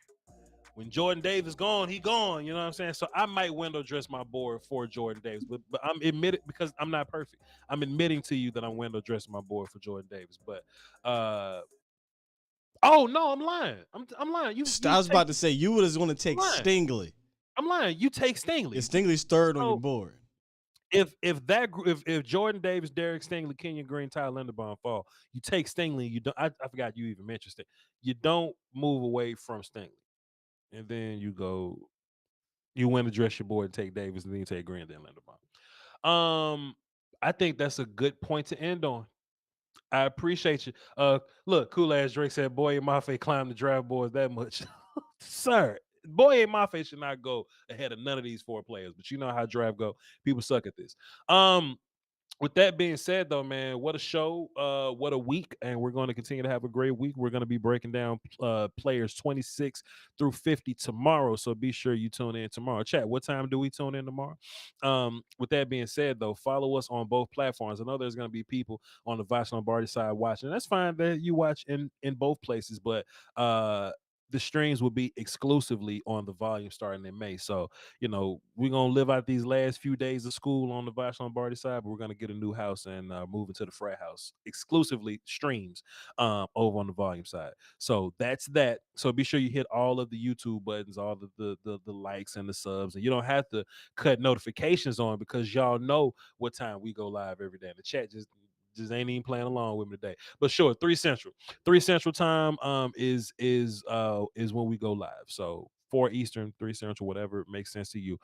When Jordan Davis gone, he gone. You know what I'm saying? So I might window dress my board for Jordan Davis, but I'm admitted because I'm not perfect. I'm admitting to you that I'm window dressing my board for Jordan Davis. But oh no, I'm lying. I'm lying. I was about to say you was going to take Stingley. I'm lying. You take Stingley. If Stingley's third on your board. If Jordan Davis, Derek Stingley, Kenyon Green, Tyler Linderbaum fall, you take Stingley. You don't. I forgot you even mentioned it. You don't move away from Stingley. And then you win to dress your board and take Davis, and then you take Green, then Linderbaum. I think that's a good point to end on. I appreciate you. Look, cool ass Drake said, "Boy, Mafe climbed the draft boards that much, sir." Boy, Mafe should not go ahead of none of these 4 players. But you know how draft go. People suck at this. With that being said, though, man, what a show, what a week, and we're going to continue to have a great week. We're going to be breaking down players 26 through 50 tomorrow, so be sure you tune in tomorrow. Chat, what time do we tune in tomorrow? With that being said, though, follow us on both platforms. I know there's going to be people on the Voch Lombardi side watching. That's fine that you watch in both places, but the streams will be exclusively on the volume starting in May. So, we're going to live out these last few days of school on the Voch Lombardi side, but we're going to get a new house and move into the frat house. Exclusively streams over on the volume side. So that's that. So be sure you hit all of the YouTube buttons, all of the likes and the subs. And you don't have to cut notifications on because y'all know what time we go live every day. And the chat just ain't even playing along with me today. But sure, 3 Central time is when we go live. So 4 Eastern, 3 Central, whatever makes sense to you.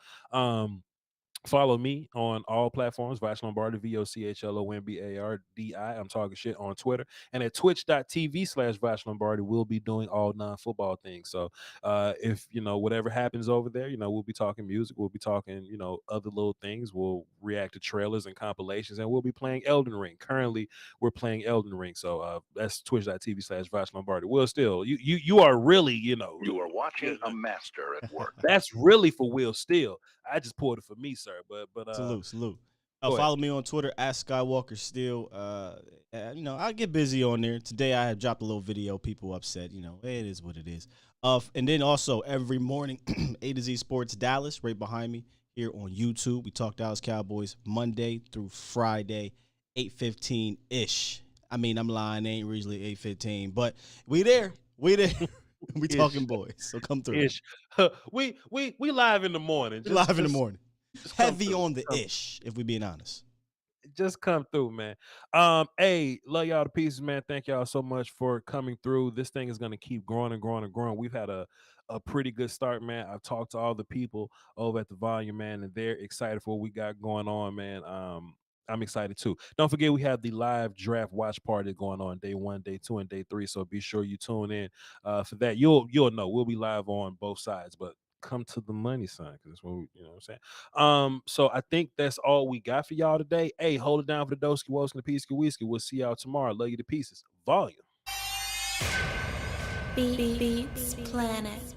Follow me on all platforms, Voch Lombardi, VOCHLOMBARDI. I'm talking shit on Twitter. And at twitch.tv/Voch Lombardi, we'll be doing all non-football things. So if, whatever happens over there, we'll be talking music. We'll be talking, other little things. We'll react to trailers and compilations. And we'll be playing Elden Ring. Currently, we're playing Elden Ring. So that's twitch.tv/Voch Lombardi. Will Still, you are really, You are watching a master at work. That's really for Will Still. I just pulled it for me, sir. But salute. Follow me on Twitter at Skywalker Still. I get busy on there. Today I have dropped a little video. People upset. It is what it is. And then also every morning, A to Z Sports Dallas, right behind me here on YouTube. We talk Dallas Cowboys Monday through Friday, 8:15 ish. I mean, I'm lying. They ain't usually 8:15, but we there. We talking boys, so come through. Ish. We live in the morning. Live in the morning. Heavy on the ish, if we being honest. Just come through, man. Hey, love y'all to pieces, man. Thank y'all so much for coming through. This thing is gonna keep growing and growing and growing. We've had a pretty good start, man. I've talked to all the people over at the volume, man, and they're excited for what we got going on, man. I'm excited too. Don't forget we have the live draft watch party going on day 1, day 2, and day 3. So be sure you tune in for that. You'll know we'll be live on both sides, but come to the money sign because that's what we, you know what I'm saying. So I think that's all we got for y'all today. Hey, hold it down for the Doski Woski and the Peasky Whiskey. We'll see y'all tomorrow. Love you to pieces. Volume. Beats Planet.